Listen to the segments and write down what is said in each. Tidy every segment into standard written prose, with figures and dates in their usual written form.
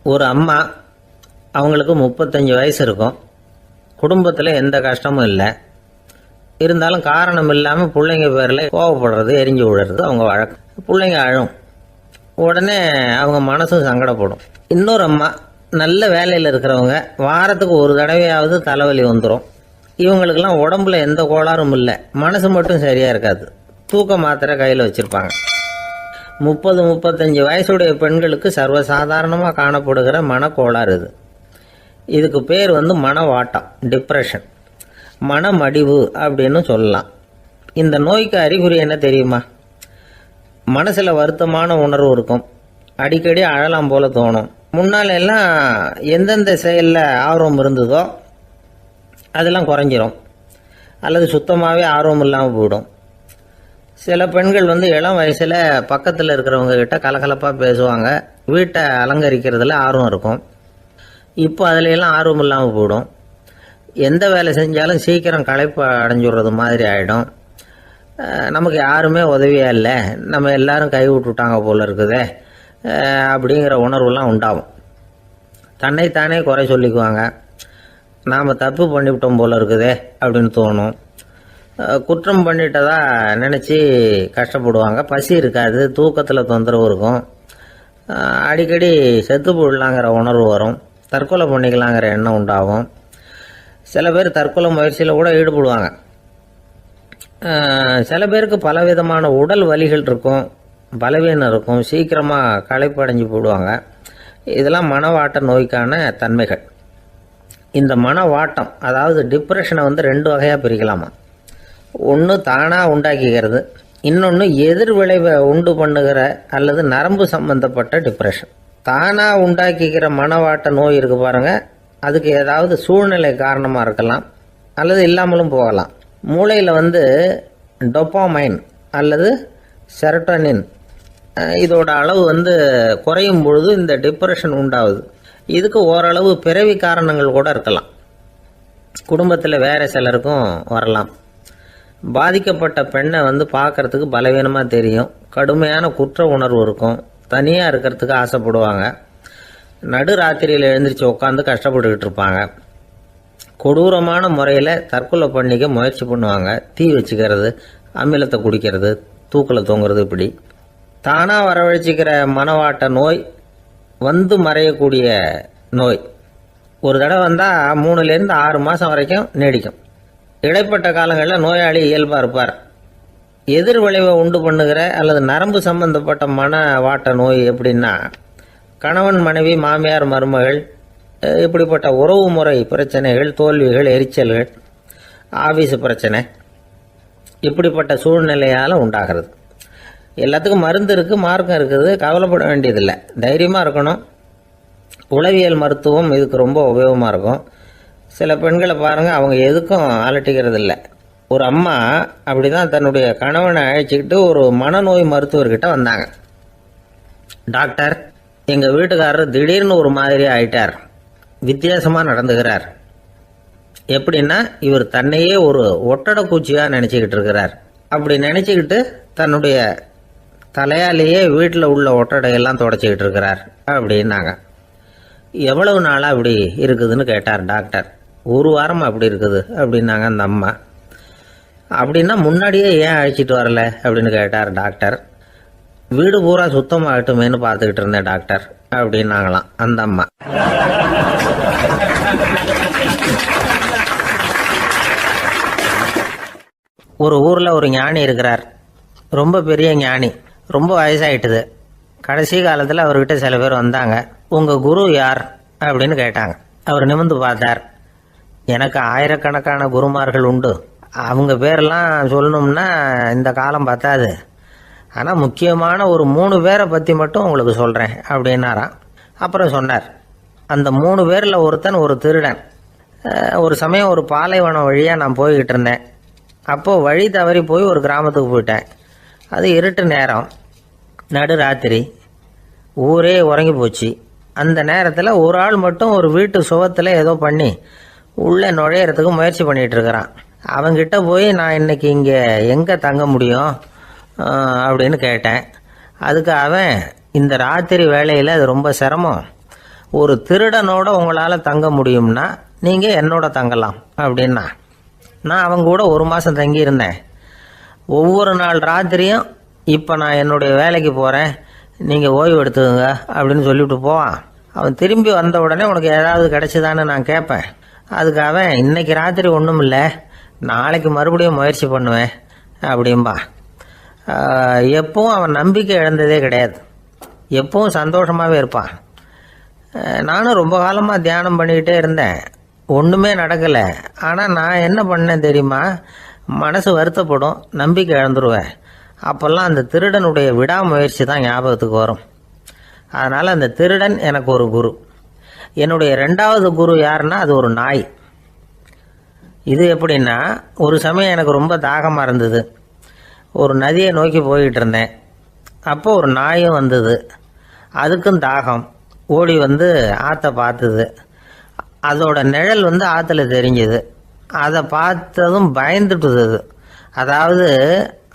ஒரு அம்மா, அவங்களுக்கு 35 வயசு இருக்கும். குடும்பத்தில் எந்த கஷ்டமும் இல்லை. இருந்தாலும் காரணம் இல்லாமல் பிள்ளைங்க பேரில் கோவப்படுறது, எரிஞ்சு விடுறது அவங்க வழக்கம். பிள்ளைங்க அழும். உடனே அவங்க மனசும் சங்கடப்படும். இன்னொரு அம்மா, நல்ல வேலையில் இருக்கிறவங்க, வாரத்துக்கு ஒரு தடவையாவது தலைவலி வந்துடும். இவங்களுக்கெல்லாம் உடம்புல எந்த கோளாறும் இல்லை, மனசு மட்டும் சரியாக இருக்காது. தூக்க மாத்திரை கையில் வச்சுருப்பாங்க. 30-35 வயசுடைய பெண்களுக்கு சர்வசாதாரணமாக காணப்படுகிற மனக்கோளாறு இது. இதுக்கு பேர் மனவாட்டம், டிப்ரெஷன், மனமடிவு அப்படின்னு சொல்லலாம். இந்த நோய்க்கு அறிகுறி என்ன தெரியுமா? மனசில் வருத்தமான உணர்வு இருக்கும். அடிக்கடி அழலாம் போல தோணும். முன்னால எல்லாம் எந்தெந்த செயலில் ஆர்வம் இருந்ததோ அதெல்லாம் குறைஞ்சிரும், அல்லது சுத்தமாகவே ஆர்வம் இல்லாமல் போயிடும். சில பெண்கள் இளம் வயசில் பக்கத்தில் இருக்கிறவங்க கிட்ட கலகலப்பாக பேசுவாங்க, வீட்டை அலங்கரிக்கிறதுல ஆர்வம் இருக்கும். இப்போ அதிலெல்லாம் ஆர்வம் இல்லாமல் போயிடும். எந்த வேலை செஞ்சாலும் சீக்கிரம் களைப்பு அடைஞ்சுடுறது மாதிரி ஆகிடும். நமக்கு யாருமே உதவியாக இல்லை, நம்ம எல்லாரும் கை விட்டுட்டாங்க போல இருக்குதே அப்படிங்கிற உணர்வுலாம் உண்டாகும். தன்னைத்தானே குறை சொல்லிக்குவாங்க. நாம் தப்பு பண்ணிவிட்டோம் போல இருக்குதே அப்படின்னு தோணும். குற்றம் பண்ணிட்டதா நினச்சி கஷ்டப்படுவாங்க. பசி இருக்காது, தூக்கத்தில் தொந்தரவு இருக்கும். அடிக்கடி செத்து போடலாங்கிற உணர்வு வரும். தற்கொலை பண்ணிக்கலாங்கிற எண்ணம் உண்டாகும். சில பேர் தற்கொலை முயற்சியில் கூட ஈடுபடுவாங்க. சில பேருக்கு பலவிதமான உடல் வலிகள் இருக்கும், பலவீனம் இருக்கும், சீக்கிரமாக களைப்படைஞ்சு போடுவாங்க. இதெல்லாம் மனவாட்ட நோய்க்கான தன்மைகள். இந்த மனவாட்டம், அதாவது டிப்ரெஷனை 2 வகையாக பிரிக்கலாமா. ஒன்று தானாக உண்டாக்கிக்கிறது, இன்னொன்று எதிர் விளைவை உண்டு பண்ணுகிற அல்லது நரம்பு சம்பந்தப்பட்ட டிப்ரெஷன். தானாக உண்டாக்கிக்கிற மனவாட்ட நோய் இருக்கு பாருங்கள், அதுக்கு ஏதாவது சூழ்நிலை காரணமாக இருக்கலாம், அல்லது இல்லாமலும் போகலாம். மூளையில் டொப்பாமைன் அல்லது செரட்டோனின் இதோட அளவு குறையும் பொழுது இந்த டிப்ரெஷன் உண்டாகுது. இதுக்கு ஓரளவு பிறவி காரணங்கள் கூட இருக்கலாம். குடும்பத்தில் வேறு சிலருக்கும் வரலாம். பாதிக்கப்பட்ட பெண்ணை பார்க்கறதுக்கு பலவீனமாக தெரியும். கடுமையான குற்ற உணர்வு இருக்கும். தனியாக இருக்கிறதுக்கு ஆசைப்படுவாங்க. நடு ராத்திரியில் எழுந்திரிச்சு உட்காந்து கஷ்டப்பட்டுக்கிட்டு இருப்பாங்க. கொடூரமான முறையில் தற்கொலை பண்ணிக்க முயற்சி பண்ணுவாங்க. தீ வச்சுக்கிறது, அமிலத்தை குடிக்கிறது, தூக்கில் தொங்குறது. இப்படி தானாக வரவழைச்சிக்கிற மனவாட்ட நோய் மறையக்கூடிய நோய். ஒரு தடவை வந்தால் 3லேருந்து 6 மாதம் வரைக்கும் நீடிக்கும். இடைப்பட்ட காலங்களில் நோயாளி இயல்பாக இருப்பார். எதிர் விளைவை உண்டு பண்ணுகிற அல்லது நரம்பு சம்பந்தப்பட்ட மனவாட்ட நோய் எப்படின்னா, கணவன் மனைவி, மாமியார் மருமகள், இப்படிப்பட்ட உறவு முறை பிரச்சனைகள், தோல்விகள், எரிச்சல்கள், ஆபீஸ் பிரச்சனை, இப்படிப்பட்ட சூழ்நிலையால் உண்டாகிறது. எல்லாத்துக்கும் மருந்து இருக்குது, மார்க்கம் இருக்குது, கவலைப்பட வேண்டியதில்லை, தைரியமாக இருக்கணும். உளவியல் மருத்துவம் இதுக்கு ரொம்ப உபயோகமாக இருக்கும். சில பெண்களை பாருங்கள், அவங்க எதுக்கும் அலட்டிக்கிறது இல்லை. ஒரு அம்மா அப்படி தான் தன்னுடைய கணவனை அழைச்சிக்கிட்டு ஒரு மனநோய் மருத்துவர்கிட்ட வந்தாங்க. டாக்டர், எங்கள் வீட்டுக்காரர் திடீர்னு ஒரு மாதிரி ஆயிட்டார், வித்தியாசமாக நடந்துகிறார். எப்படின்னா, இவர் தன்னையே ஒரு ஒட்டடை பூச்சியாக நினச்சிக்கிட்டு இருக்கிறார். அப்படி நினச்சிக்கிட்டு தன்னுடைய தலையாலேயே வீட்டில் உள்ள ஒட்டடையெல்லாம் தொடச்சிக்கிட்டு இருக்கிறார் அப்படின்னாங்க. எவ்வளவு நாளாக அப்படி இருக்குதுன்னு கேட்டார் டாக்டர். 1 வாரமாக அப்படி இருக்குது அப்படின்னாங்க அந்த அம்மா. அப்படின்னா முன்னாடியே ஏன் அழைச்சிட்டு வரல அப்படின்னு கேட்டார் டாக்டர். வீடு பூரா சுத்தமாகட்டுமேனு பார்த்துக்கிட்டு இருந்தேன் டாக்டர் அப்படின்னாங்களாம் அந்த அம்மா. ஒரு ஊரில் ஒரு ஞானி இருக்கிறார். ரொம்ப பெரிய ஞானி, ரொம்ப வயசாயிட்டுது. கடைசி காலத்தில் அவர்கிட்ட சில பேர் வந்தாங்க. உங்கள் குரு யார் அப்படின்னு கேட்டாங்க. அவர் நிமிர்ந்து பார்த்தார். எனக்கு ஆயிரக்கணக்கான குருமார்கள் உண்டு, அவங்க பேரெல்லாம் சொல்லணும்னா இந்த காலம் பத்தாது. ஆனால் முக்கியமான ஒரு 3 பேரை பற்றி மட்டும் உங்களுக்கு சொல்கிறேன் அப்படின்னாராம். அப்புறம் சொன்னார், அந்த 3 பேரில் ஒருத்தன் ஒரு திருடன். ஒரு சமயம் ஒரு பாலைவனம் வழியாக நான் போய்கிட்டு இருந்தேன். அப்போது வழி தவறி போய் ஒரு கிராமத்துக்கு போயிட்டேன். அது இருட்டு நேரம், நடு ராத்திரி, ஊரே உறங்கி போச்சு. அந்த நேரத்தில் ஒரு ஆள் மட்டும் ஒரு வீட்டு சுவத்தில் ஏதோ பண்ணி உள்ளே நுழையிறதுக்கு முயற்சி பண்ணிகிட்டு இருக்கிறான். அவங்கிட்ட போய் நான் இன்னைக்கு இங்கே எங்கே தங்க முடியும் அப்படின்னு கேட்டேன். அதுக்கு அவன், இந்த ராத்திரி வேளையில் அது ரொம்ப சிரமம், ஒரு திருடனோட உங்களால் தங்க முடியும்னா நீங்கள் என்னோட தங்கலாம் அப்படின்னா. நான் அவங்க கூட 1 மாதம் தங்கியிருந்தேன். ஒவ்வொரு நாள் ராத்திரியும் இப்போ நான் என்னுடைய வேலைக்கு போகிறேன், நீங்கள் ஓய்வு எடுத்துக்கோங்க அப்படின்னு சொல்லிவிட்டு போவான். அவன் திரும்பி வந்த உடனே உனக்கு ஏதாவது கிடைச்சிதான்னு நான் கேட்பேன். அதுக்கு அவன் இன்னைக்கு ராத்திரி ஒன்றும் இல்லை, நாளைக்கு மறுபடியும் முயற்சி பண்ணுவேன் அப்படின்பா. எப்பவும் அவன் நம்பிக்கை இழந்ததே கிடையாது, எப்பவும் சந்தோஷமாகவே இருப்பான். நானும் ரொம்ப காலமாக தியானம் பண்ணிக்கிட்டே இருந்தேன், ஒன்றுமே நடக்கலை. ஆனால் நான் என்ன பண்ணேன் தெரியுமா, மனசு வருத்தப்படும், நம்பிக்கை இழந்துருவேன். அப்போல்லாம் அந்த திருடனுடைய விடாமுயற்சி தான் ஞாபகத்துக்கு வரும். அதனால் அந்த திருடன் எனக்கு ஒரு குரு. என்னுடைய 2வது குரு யாருன்னா அது ஒரு நாய். இது எப்படின்னா, ஒரு சமயம் எனக்கு ரொம்ப தாகமாக இருந்தது. ஒரு நதியை நோக்கி போய்கிட்டு இருந்தேன். அப்போ ஒரு நாயும் வந்தது, அதுக்கும் தாகம். ஓடி வந்து ஆற்றை பார்த்துது. அதோட நிழல் வந்து ஆற்றுல தெரிஞ்சுது. அதை பார்த்ததும் பயந்துட்டுது. அதாவது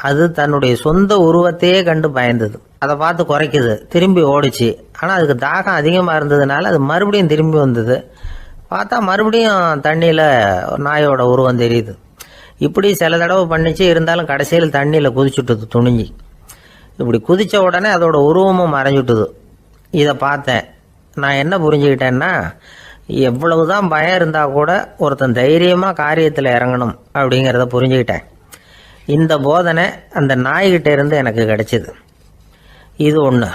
அது தன்னுடைய சொந்த உருவத்தையே கண்டு பயந்தது. அதை பார்த்து குறைக்குது, திரும்பி ஓடிச்சு. ஆனால் அதுக்கு தாகம் அதிகமாக இருந்ததுனால அது மறுபடியும் திரும்பி வந்தது. பார்த்தா மறுபடியும் தண்ணியில் நாயோட உருவம் தெரியுது. இப்படி சில தடவை பண்ணிச்சு. இருந்தாலும் கடைசியில் தண்ணியில் குதிச்சுட்டுது துணிஞ்சி. இப்படி குதித்த உடனே அதோட உருவமும் மறைஞ்சுட்டுது. இதை பார்த்தேன். நான் என்ன புரிஞ்சுக்கிட்டேன்னா, எவ்வளவுதான் பயம் இருந்தால் கூட ஒருத்தன் தைரியமாக காரியத்தில் இறங்கணும் அப்படிங்கிறத புரிஞ்சுக்கிட்டேன். இந்த போதனை அந்த நாய்கிட்ட இருந்து எனக்கு கிடைச்சிது. இது ஒன்று.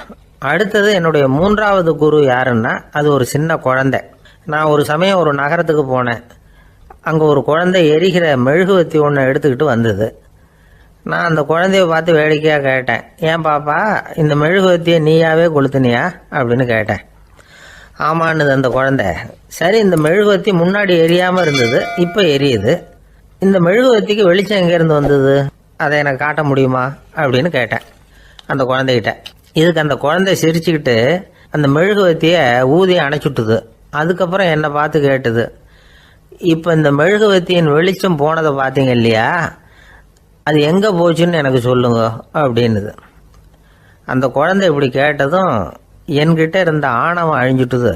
அடுத்தது என்னுடைய 3வது குரு யாருன்னா அது ஒரு சின்ன குழந்தை. நான் ஒரு சமயம் ஒரு நகரத்துக்கு போனேன். அங்கே ஒரு குழந்தை எரிகிற மெழுகுவத்தி ஒன்று எடுத்துக்கிட்டு வந்தது. நான் அந்த குழந்தைய பார்த்து வேடிக்கையாக கேட்டேன், ஏன் பாப்பா இந்த மெழுகுவத்தியை நீயாவே கொளுத்துனியா அப்படின்னு கேட்டேன். ஆமான்னுது அந்த குழந்தை. சரி, இந்த மெழுகுவத்தி முன்னாடி எரியாமல் இருந்தது, இப்போ எரியுது. இந்த மெழுகுவத்திக்கு வெளிச்சம் எங்கேருந்து வந்தது, அதை எனக்கு காட்ட முடியுமா அப்படின்னு கேட்டேன் அந்த குழந்தைகிட்ட. இதுக்கு அந்த குழந்தை சிரிச்சுக்கிட்டு அந்த மெழுகுவத்தியை ஊதி அணைச்சுட்டுது. அதுக்கப்புறம் என்னை பார்த்து கேட்டுது, இப்போ இந்த மெழுகுவத்தியின் வெளிச்சம் போனதை பார்த்தீங்க இல்லையா, அது எங்கே போச்சுன்னு எனக்கு சொல்லுங்க அப்படின்னுது. அந்த குழந்தை இப்படி கேட்டதும் என்கிட்ட இருந்த ஆணவம் அழிஞ்சுட்டுது.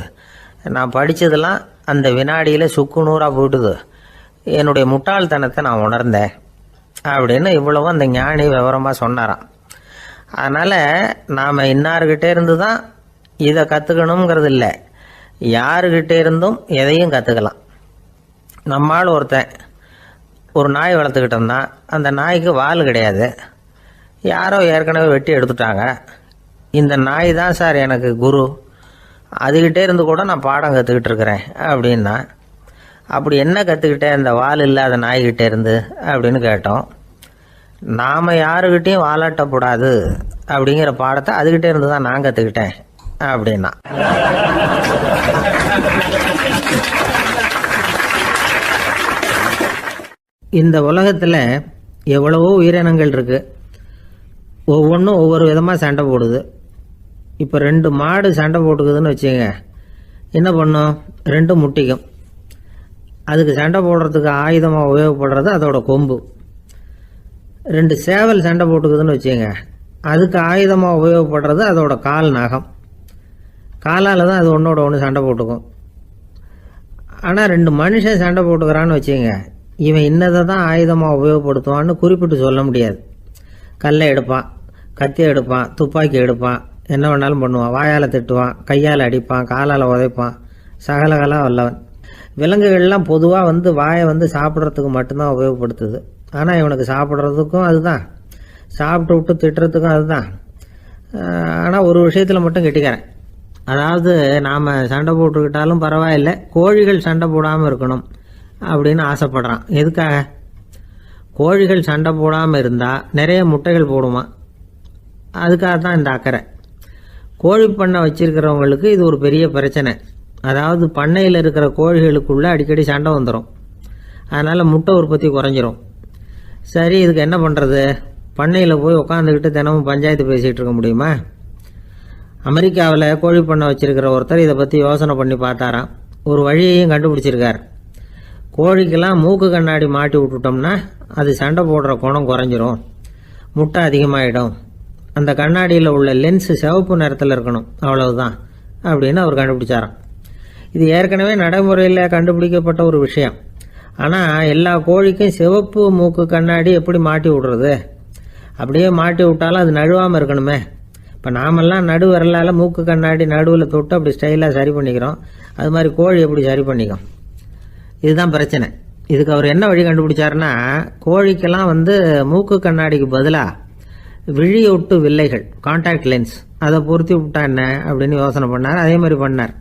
நான் படித்ததெல்லாம் அந்த வினாடியில் சுக்கு நூறாக போயிட்டுது. என்னுடைய முட்டாள்தனத்தை நான் உணர்ந்தேன் அப்படின்னு இவ்வளவும் அந்த ஞானி விவரமாக சொன்னாராம். அதனால் நாம் இன்னார்கிட்ட இருந்து தான் இதை கற்றுக்கணுங்கிறது இல்லை, யாருக்கிட்ட இருந்தும் எதையும் கற்றுக்கலாம். நம்மால் ஒருத்தன் ஒரு நாய் வளர்த்துக்கிட்டு இருந்தான். அந்த நாய்க்கு வால் கிடையாது, யாரோ ஏற்கனவே வெட்டி எடுத்துட்டாங்க. இந்த நாய் தான் சார் எனக்கு குரு, அதுகிட்டே இருந்து கூட நான் பாடம் கற்றுக்கிட்டு இருக்கிறேன் அப்படின்னா. அப்படி என்ன கற்றுக்கிட்டேன் இந்த வால் இல்லாத நாய்கிட்டே இருந்து அப்படின்னு கேட்டோம். நாம் யாருக்கிட்டையும் வாலாட்டக்கூடாது அப்படிங்கிற பாடத்தை அதுகிட்டே இருந்து தான் நான் கற்றுக்கிட்டேன் அப்படின்னா. இந்த உலகத்தில் எவ்வளவோ உயிரினங்கள் இருக்குது, ஒவ்வொன்றும் ஒவ்வொரு விதமாக சண்டை போடுது. இப்போ 2 மாடு சண்டை போட்டுக்குதுன்னு வச்சுங்க, என்ன பண்ணும், 2 முட்டிக்கும். அதுக்கு சண்டை போடுறதுக்கு ஆயுதமாக உபயோகப்படுறது அதோட கொம்பு. 2 சேவல் சண்டை போட்டுக்குதுன்னு வச்சுங்க, அதுக்கு ஆயுதமாக உபயோகப்படுறது அதோட கால் நகம். காலால் தான் அது ஒன்றோட ஒன்று சண்டை போட்டுக்கும். ஆனால் 2 மனுஷன் சண்டை போட்டுக்கிறான்னு வச்சுங்க, இவன் இன்னதை தான் ஆயுதமாக உபயோகப்படுத்துவான்னு குறிப்பிட்டு சொல்ல முடியாது. கல்லை எடுப்பான், கத்தி எடுப்பான், துப்பாக்கி எடுப்பான், என்ன வேணாலும் பண்ணுவான். வாயால் திட்டுவான், கையால் அடிப்பான், காலால் உதைப்பான், சகலகலா வல்லவன். விலங்குகள்லாம் பொதுவாக வாயை சாப்பிட்றதுக்கு மட்டும்தான் உபயோகப்படுத்துது. ஆனால் இவனுக்கு சாப்பிட்றதுக்கும் அதுதான், சாப்பிட்டு விட்டு திட்டுறதுக்கும் அதுதான். ஆனால் ஒரு விஷயத்தில் மட்டும் கெட்டிக்கிறேன். அதாவது நாம் சண்டை போட்டுக்கிட்டாலும் பரவாயில்லை, கோழிகள் சண்டை போடாமல் இருக்கணும் அப்படின்னு ஆசைப்படுறான். எதுக்காக? கோழிகள் சண்டை போடாமல் இருந்தால் நிறைய முட்டைகள் போடுமா, அதுக்காக தான் இந்த அக்கறை. கோழி பண்ணை வச்சிருக்கிறவங்களுக்கு இது ஒரு பெரிய பிரச்சனை. அதாவது பண்ணையில் இருக்கிற கோழிகளுக்குள்ளே அடிக்கடி சண்டை வந்துடும், அதனால் முட்டை உற்பத்தி குறைஞ்சிரும். சரி, இதுக்கு என்ன பண்ணுறது? பண்ணையில் போய் உட்காந்துக்கிட்டு தினமும் பஞ்சாயத்து பேசிகிட்டு இருக்க முடியுமா? அமெரிக்காவில் கோழி பண்ணை வச்சிருக்கிற ஒருத்தர் இதை பற்றி யோசனை பண்ணி பார்த்தாராம். ஒரு வழியையும் கண்டுபிடிச்சிருக்கார். கோழிக்கெல்லாம் மூக்கு கண்ணாடி மாட்டி விட்டுட்டோம்னா அது சண்டை போடுற குணம் குறைஞ்சிரும், முட்டை அதிகமாகிடும். அந்த கண்ணாடியில் உள்ள லென்ஸு சிவப்பு நிறத்தில் இருக்கணும், அவ்வளவுதான் அப்படின்னு அவர் கண்டுபிடிச்சாராம். இது ஏற்கனவே நடைமுறையில் கண்டுபிடிக்கப்பட்ட ஒரு விஷயம். ஆனால் எல்லா கோழிக்கும் சிவப்பு மூக்கு கண்ணாடி எப்படி மாட்டி விடுறது? அப்படியே மாட்டி விட்டாலும் அது நழுவாமல் இருக்கணுமே. இப்போ நாமெல்லாம் நடு விரலால் மூக்கு கண்ணாடி நடுவில் தொட்டு அப்படி ஸ்டைலாக சரி பண்ணிக்கிறோம். அது மாதிரி கோழி எப்படி சரி பண்ணிக்கும்? இதுதான் பிரச்சனை. இதுக்கு அவர் என்ன வழி கண்டுபிடிச்சாருன்னா, கோழிக்கெல்லாம் மூக்கு கண்ணாடிக்கு பதிலாக விழியொட்டு வில்லைகள், கான்டாக்ட் லென்ஸ், அதை பொருத்தி விட்டா என்ன அப்படின்னு யோசனை பண்ணார். அதே மாதிரி பண்ணார்.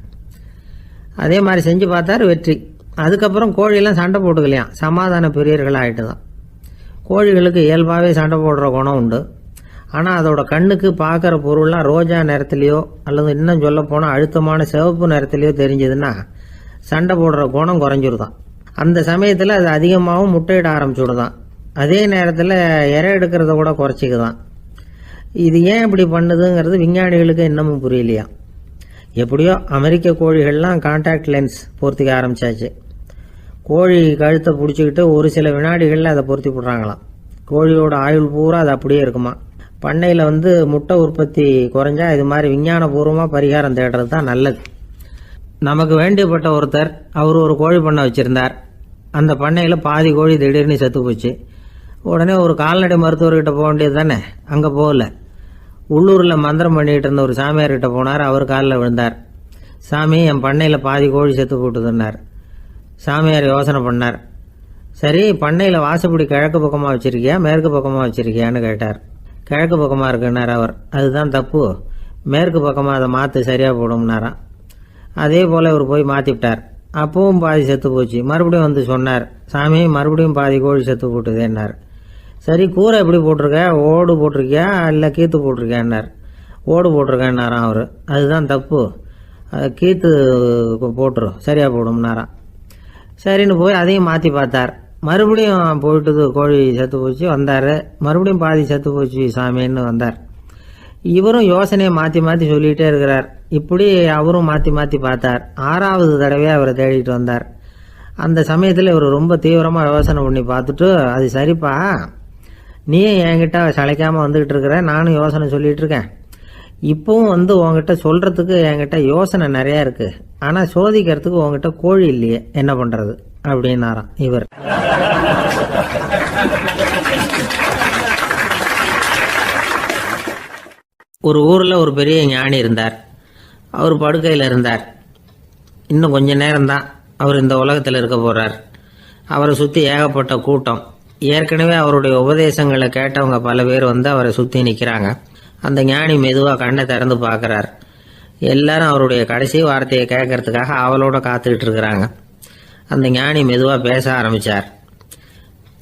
அதே மாதிரி செஞ்சு பார்த்தார், வெற்றி. அதுக்கப்புறம் கோழியெல்லாம் சண்டை போட்டுக்கலையாம், சமாதான பிரியர்கள் ஆகிட்டு தான். கோழிகளுக்கு இயல்பாகவே சண்டை போடுற குணம் உண்டு. ஆனால் அதோட கண்ணுக்கு பார்க்குற பொருள்லாம் ரோஜா நிறத்துலையோ அல்லது இன்னும் சொல்ல போனால் அழுத்தமான சிவப்பு நிறத்துலையோ தெரிஞ்சதுன்னா சண்டை போடுற குணம் குறைஞ்சிருதான். அந்த சமயத்தில் அது அதிகமாகவும் முட்டையிட ஆரம்பிச்சுடுதான். அதே நேரத்தில் இறை எடுக்கிறத கூட குறைச்சிக்குதான். இது ஏன் இப்படி பண்ணுதுங்கிறது விஞ்ஞானிகளுக்கு இன்னமும் புரியலையா. எப்படியோ அமெரிக்க கோழிகள்லாம் கான்டாக்ட் லென்ஸ் பொருத்திக்க ஆரம்பித்தாச்சு. கோழி கழுத்தை பிடிச்சிக்கிட்டு ஒரு சில வினாடிகளில் அதை பொருத்தி விட்றாங்களாம். கோழியோட ஆயுள் பூரா அது அப்படியே இருக்குமா. பண்ணையில் முட்டை உற்பத்தி குறைஞ்சா இது மாதிரி விஞ்ஞானபூர்வமாக பரிகாரம் தேடுறது தான் நல்லது. நமக்கு வேண்டியப்பட்ட ஒருத்தர், அவர் ஒரு கோழி பண்ணை வச்சுருந்தார். அந்த பண்ணையில் பாதி கோழி திடீர்னு செத்து போச்சு. உடனே ஒரு கால்நடை மருத்துவர்கிட்ட போக வேண்டியது தானே. அங்கே போகல. உள்ளூரில் மந்திரம் பண்ணிகிட்டு இருந்த ஒரு சாமியார்கிட்ட போனார். அவர் காலில் விழுந்தார். சாமி, என் பண்ணையில் பாதி கோழி செத்து போட்டுதுன்னார். சாமியார் யோசனை பண்ணார். சரி, பண்ணையில் வாசப்படி கிழக்கு பக்கமாக வச்சுருக்கியா மேற்கு பக்கமாக வச்சுருக்கியான்னு கேட்டார். கிழக்கு பக்கமாக இருக்குன்னார் அவர். அதுதான் தப்பு, மேற்கு பக்கமாக அதை மாற்று சரியாக போடும்னாராம். அதே போல் இவர் போய் மாற்றிவிட்டார். அப்பவும் பாதி செத்து போச்சு. மறுபடியும் சொன்னார், சாமி மறுபடியும் பாதி கோழி செத்து போட்டுதேன்னார். சரி, கூரை எப்படி போட்டிருக்க, ஓடு போட்டிருக்கியா இல்லை கீத்து போட்டிருக்கியான்னார். ஓடு போட்டிருக்கேன்னாராம் அவர். அதுதான் தப்பு, கீத்து போட்டுரும் சரியாக போடும்னாராம். சரின்னு போய் அதையும் மாற்றி பார்த்தார். மறுபடியும் போயிட்டுது, கோழி செத்து போச்சு. வந்தார், மறுபடியும் பாதி செத்து போச்சு சாமின்னு வந்தார். இவரும் யோசனையை மாற்றி மாற்றி சொல்லிகிட்டே இருக்கிறார். இப்படி அவரும் மாற்றி மாற்றி பார்த்தார். 6வது தடவையாக அவரை தேடிட்டு வந்தார். அந்த சமயத்தில் இவர் ரொம்ப தீவிரமாக யோசனை பண்ணி பார்த்துட்டு, அது சரிப்பா, நீயும் என்கிட்ட சளைக்காமல் வந்துக்கிட்டு இருக்கிற, நானும் யோசனை சொல்லிகிட்டு இருக்கேன். இப்பவும் உங்ககிட்ட சொல்கிறதுக்கு என்கிட்ட யோசனை நிறையா இருக்குது. ஆனால் சோதிக்கிறதுக்கு உங்ககிட்ட கோழி இல்லையே, என்ன பண்ணுறது அப்படின்னாராம் இவர். ஒரு ஊரில் ஒரு பெரிய ஞானி இருந்தார். அவர் படுக்கையில் இருந்தார். இன்னும் கொஞ்ச நேரம்தான் அவர் இந்த உலகத்தில் இருக்க போகிறார். அவரை சுற்றி ஏகப்பட்ட கூட்டம். ஏற்கனவே அவருடைய உபதேசங்களை கேட்டவங்க பல பேர் அவரை சுற்றி நிற்கிறாங்க. அந்த ஞானி மெதுவாக கண்ணை திறந்து பார்க்குறார். எல்லாரும் அவருடைய கடைசி வார்த்தையை கேட்கறதுக்காக அவளோட காத்துக்கிட்டு இருக்கிறாங்க. அந்த ஞானி மெதுவாக பேச ஆரம்பித்தார்.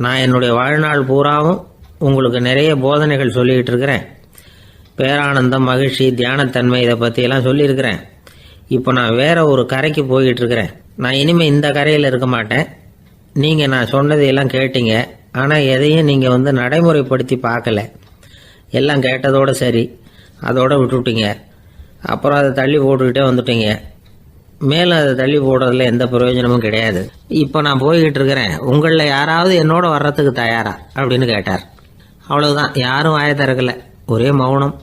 நான் என்னுடைய வாழ்நாள் பூராவும் உங்களுக்கு நிறைய போதனைகள் சொல்லிக்கிட்டு இருக்கிறேன். பேரானந்தம், மகிழ்ச்சி, தியானத்தன்மை, இதை பற்றியெல்லாம் சொல்லியிருக்கிறேன். இப்போ நான் வேற ஒரு கரைக்கு போய்கிட்டு இருக்கிறேன். நான் இனிமேல் இந்த கரையில் இருக்க மாட்டேன். நீங்கள் நான் சொன்னதையெல்லாம் கேட்டீங்க, ஆனால் எதையும் நீங்கள் நடைமுறைப்படுத்தி பார்க்கல. எல்லாம் கேட்டதோடு சரி, அதோடு விட்டுவிட்டீங்க. அப்புறம் அதை தள்ளி போட்டுக்கிட்டே வந்துட்டீங்க. மேலும் அதை தள்ளி போடுறதுல எந்த பிரயோஜனமும் கிடையாது. இப்போ நான் போய்கிட்டு இருக்கிறேன். உங்களில் யாராவது என்னோட வர்றதுக்கு தயாரா அப்படின்னு கேட்டார். அவ்வளவுதான், யாரும் வாயை திறக்கலை. ஒரே மௌனம்,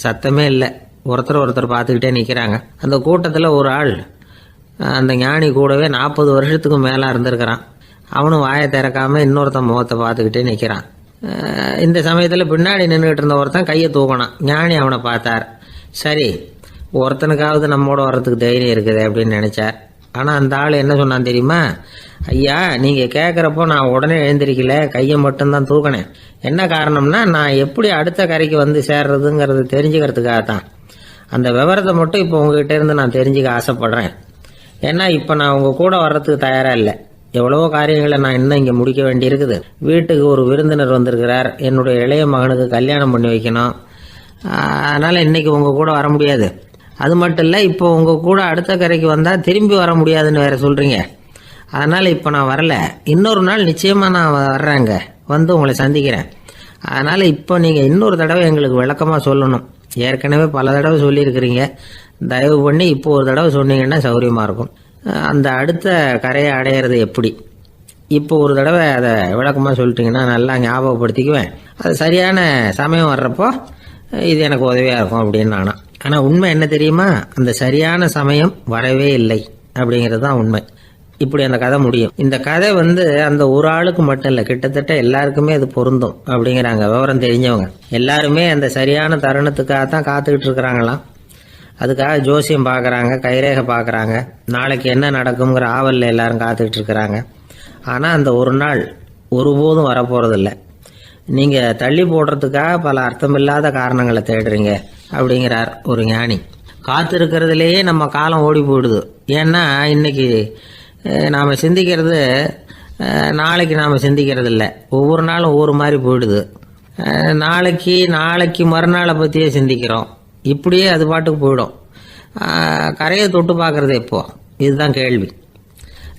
சத்தமே இல்லை. ஒருத்தர் பார்த்துக்கிட்டே நிற்கிறாங்க. அந்த கூட்டத்தில் ஒரு ஆள் அந்த ஞானி கூடவே 40 வருஷத்துக்கு மேலே இருந்திருக்கிறான். அவனும் வாயை திறக்காமல் இன்னொருத்தன் முகத்தை பார்த்துக்கிட்டே நிற்கிறான். இந்த சமயத்தில் பின்னாடி நின்றுக்கிட்டு இருந்த ஒருத்தன் கையை தூக்கினான். ஞானி அவனை பார்த்தார். சரி, ஒருத்தனுக்காவது நம்மோட வர்றதுக்கு தைரியம் இருக்குது அப்படின்னு நினச்சார். ஆனால் அந்த ஆள் என்ன சொன்னான் தெரியுமா? ஐயா, நீங்கள் கேட்குறப்போ நான் உடனே எழுந்திருக்கல, கையை மட்டும்தான் தூக்கினேன். என்ன காரணம்னா, நான் எப்படி அடுத்த கரைக்கு சேர்றதுங்கிறது தெரிஞ்சுக்கிறதுக்காக தான். அந்த விவரத்தை மட்டும் இப்போ உங்ககிட்ட இருந்து நான் தெரிஞ்சுக்க ஆசைப்படுறேன். ஏன்னா இப்போ நான் உங்கள் கூட வர்றதுக்கு தயாராக இல்லை. எவ்வளவோ காரியங்களை நான் இன்னும் இங்கே முடிக்க வேண்டியிருக்குது. வீட்டுக்கு ஒரு விருந்தினர் வந்திருக்கிறார். என்னுடைய இளைய மகனுக்கு கல்யாணம் பண்ணி வைக்கணும். அதனால் இன்றைக்கி உங்கள் கூட வர முடியாது. அது மட்டும் இல்லை, இப்போ உங்கள் கூட அடுத்த கரைக்கு வந்தால் திரும்பி வர முடியாதுன்னு வேறு சொல்கிறீங்க. அதனால் இப்போ நான் வரல. இன்னொரு நாள் நிச்சயமாக நான் வர்றேங்க, உங்களை சந்திக்கிறேன். அதனால் இப்போ நீங்கள் இன்னொரு தடவை எங்களுக்கு விளக்கமாக சொல்லணும். ஏற்கனவே பல தடவை சொல்லியிருக்கிறீங்க. தயவு பண்ணி இப்போ ஒரு தடவை சொன்னீங்கன்னா சௌகரியமாக இருக்கும். அந்த அடுத்த கரையை அடையிறது எப்படி, இப்போ ஒரு தடவை அதை விளக்கமாக சொல்லிட்டீங்கன்னா நல்லா ஞாபகப்படுத்திக்குவேன். அது சரியான சமயம் வர்றப்போ இது எனக்கு உதவியாக இருக்கும் அப்படின்னு நானா. ஆனால் உண்மை என்ன தெரியுமா? அந்த சரியான சமயம் வரவே இல்லை. அப்படிங்கிறது தான் உண்மை. இப்படி அந்த கதை முடியும். இந்த கதை அந்த ஒரு ஆளுக்கு மட்டும் இல்லை, கிட்டத்தட்ட எல்லாருக்குமே அது பொருந்தும் அப்படிங்கிறாங்க விவரம் தெரிஞ்சவங்க. எல்லாருமே அந்த சரியான தருணத்துக்காக தான் காத்துக்கிட்டு இருக்கிறாங்களாம். அதுக்காக ஜோசியம் பார்க்குறாங்க, கைரேகை பார்க்குறாங்க, நாளைக்கு என்ன நடக்குங்கிற ஆவலில் எல்லாரும் காத்துக்கிட்டு இருக்கிறாங்க. ஆனால் அந்த ஒரு நாள் ஒருபோதும் வரப்போகிறதில்ல. நீங்கள் தள்ளி போடுறதுக்காக பல அர்த்தமில்லாத காரணங்களை தேடுறீங்க அப்படிங்கிறார் ஒரு ஞானி. காத்திருக்கிறதுலேயே நம்ம காலம் ஓடி போயிடுது. ஏன்னா இன்னைக்கு நாம் சிந்திக்கிறது நாளைக்கு நாம் சிந்திக்கிறது இல்லை. ஒவ்வொரு நாளும் ஒவ்வொரு மாதிரி போயிடுது. நாளைக்கு மறுநாளை பற்றியே சிந்திக்கிறோம். இப்படியே அது பாட்டுக்கு போயிடும். கரையை தொட்டு பார்க்குறது எப்போ, இதுதான் கேள்வி.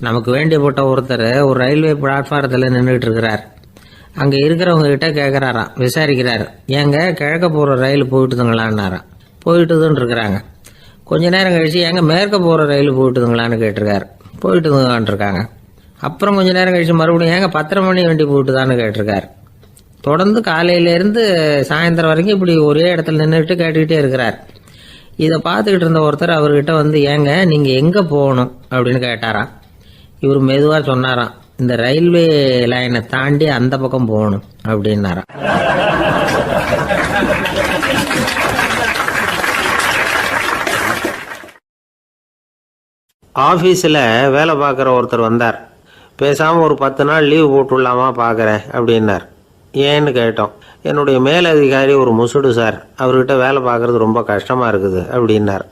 நமக்கு வேண்டியப்பட்ட ஒருத்தர் ஒரு ரயில்வே பிளாட்ஃபாரத்தில் நின்றுட்டு இருக்கிறார். அங்கே இருக்கிறவங்க கிட்ட கேட்குறாராம், விசாரிக்கிறார், ஏங்க கிழக்க போகிற ரயில் போயிட்டுதுங்களான்னாராம். போயிட்டுதுன்னு இருக்கிறாங்க. கொஞ்ச நேரம் கழிச்சு ஏங்க மேற்க போகிற ரயில் போயிட்டுதுங்களான்னு கேட்டிருக்காரு. போயிட்டுதுங்களான் இருக்காங்க. அப்புறம் கொஞ்ச நேரம் கழிச்சு மறுபடியும் ஏங்க 10:30 மணி வண்டி போயிட்டுதான்னு கேட்டிருக்காரு. தொடர்ந்து காலையிலேருந்து சாயந்தரம் வரைக்கும் இப்படி ஒரே இடத்துல நின்றுட்டு கேட்டுக்கிட்டே இருக்கிறார். இதை பார்த்துக்கிட்டு இருந்த ஒருத்தர் அவர்கிட்ட ஏங்க நீங்கள் எங்கே போகணும் அப்படின்னு கேட்டாராம். இவர் மெதுவாக சொன்னாராம், இந்த ரயில்வே லைனை தாண்டி அந்த பக்கம் போகணும் அப்படின்னாராம். ஆஃபீஸில் வேலை பார்க்குற ஒருத்தர் வந்தார். பேசாமல் ஒரு 10 நாள் லீவு போட்டுடலாமா பார்க்குறேன் அப்படின்னார். ஏன்னு கேட்டோம். என்னுடைய மேலதிகாரி ஒரு முசுடு சார், அவர்கிட்ட வேலை பார்க்குறது ரொம்ப கஷ்டமாக இருக்குது அப்படின்னார்.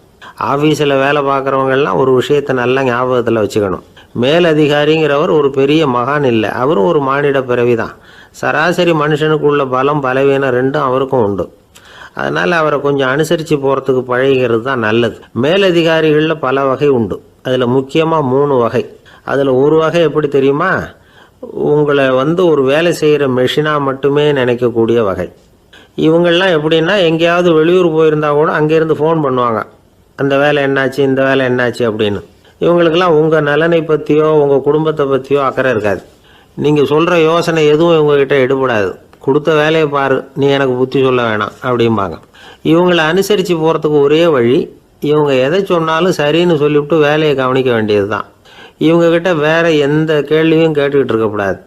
ஆஃபீஸில் வேலை பார்க்குறவங்கெல்லாம் ஒரு விஷயத்தை நல்லா ஞாபகத்தில் வச்சுக்கணும். மேலதிகாரிங்கிறவர் ஒரு பெரிய மகான் இல்லை, அவரும் ஒரு மானிட பிறவி தான். சராசரி மனுஷனுக்கு உள்ள பலம் பலவீனம் ரெண்டும் அவருக்கும் உண்டு. அதனால் அவரை கொஞ்சம் அனுசரித்து போகிறதுக்கு பழகிறது தான் நல்லது. மேலதிகாரிகளில் பல வகை உண்டு. அதில் முக்கியமாக 3 வகை. அதில் ஒரு வகை எப்படி தெரியுமா? உங்களை ஒரு வேலை செய்கிற மெஷினாக மட்டுமே நினைக்கக்கூடிய வகை. இவங்கள்லாம் எப்படின்னா, எங்கேயாவது வெளியூர் போயிருந்தா கூட அங்கேருந்து ஃபோன் பண்ணுவாங்க, அந்த வேலை என்னாச்சு, இந்த வேலை என்னாச்சு அப்படின்னு. இவங்களுக்கெல்லாம் உங்கள் நலனை பற்றியோ உங்கள் குடும்பத்தை பற்றியோ அக்கறை இருக்காது. நீங்கள் சொல்கிற யோசனை எதுவும் இவங்ககிட்ட எடுபடாது. கொடுத்த வேலையை பாரு, நீ எனக்கு புத்தி சொல்ல வேணாம் அப்படிம்பாங்க. இவங்களை அனுசரித்து போகிறதுக்கு ஒரே வழி, இவங்க எதை சொன்னாலும் சரின்னு சொல்லிவிட்டு வேலையை கவனிக்க வேண்டியது தான். இவங்ககிட்ட வேற எந்த கேள்வியும் கேட்டுக்கிட்டு இருக்கக்கூடாது.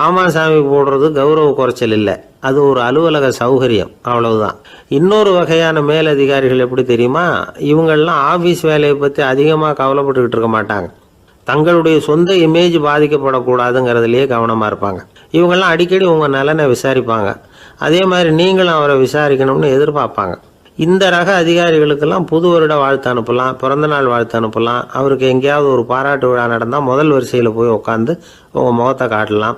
ஆமாம் சாமி போடுறது கௌரவ குறைச்சல் இல்லை, அது ஒரு அலுவலக சௌகரியம், அவ்வளவுதான். இன்னொரு வகையான மேலதிகாரிகள் எப்படி தெரியுமா? இவங்கெல்லாம் ஆஃபீஸ் வேலையை பற்றி அதிகமாக கவலைப்பட்டுக்கிட்டு இருக்க மாட்டாங்க. தங்களுடைய சொந்த இமேஜ் பாதிக்கப்படக்கூடாதுங்கிறதுலையே கவனமாக இருப்பாங்க. இவங்கெல்லாம் அடிக்கடி உங்கள் நலனை விசாரிப்பாங்க. அதே மாதிரி நீங்களும் அவரை விசாரிக்கணும்னு எதிர்பார்ப்பாங்க. இந்த ரக அதிகாரிகளுக்கெல்லாம் புது வருட வாழ்த்து அனுப்பலாம், பிறந்தநாள் வாழ்த்து அனுப்பலாம். அவருக்கு எங்கேயாவது ஒரு பாராட்டு விழா நடந்தால் முதல் வரிசையில் போய் உட்காந்து உங்கள் முகத்தை காட்டலாம்.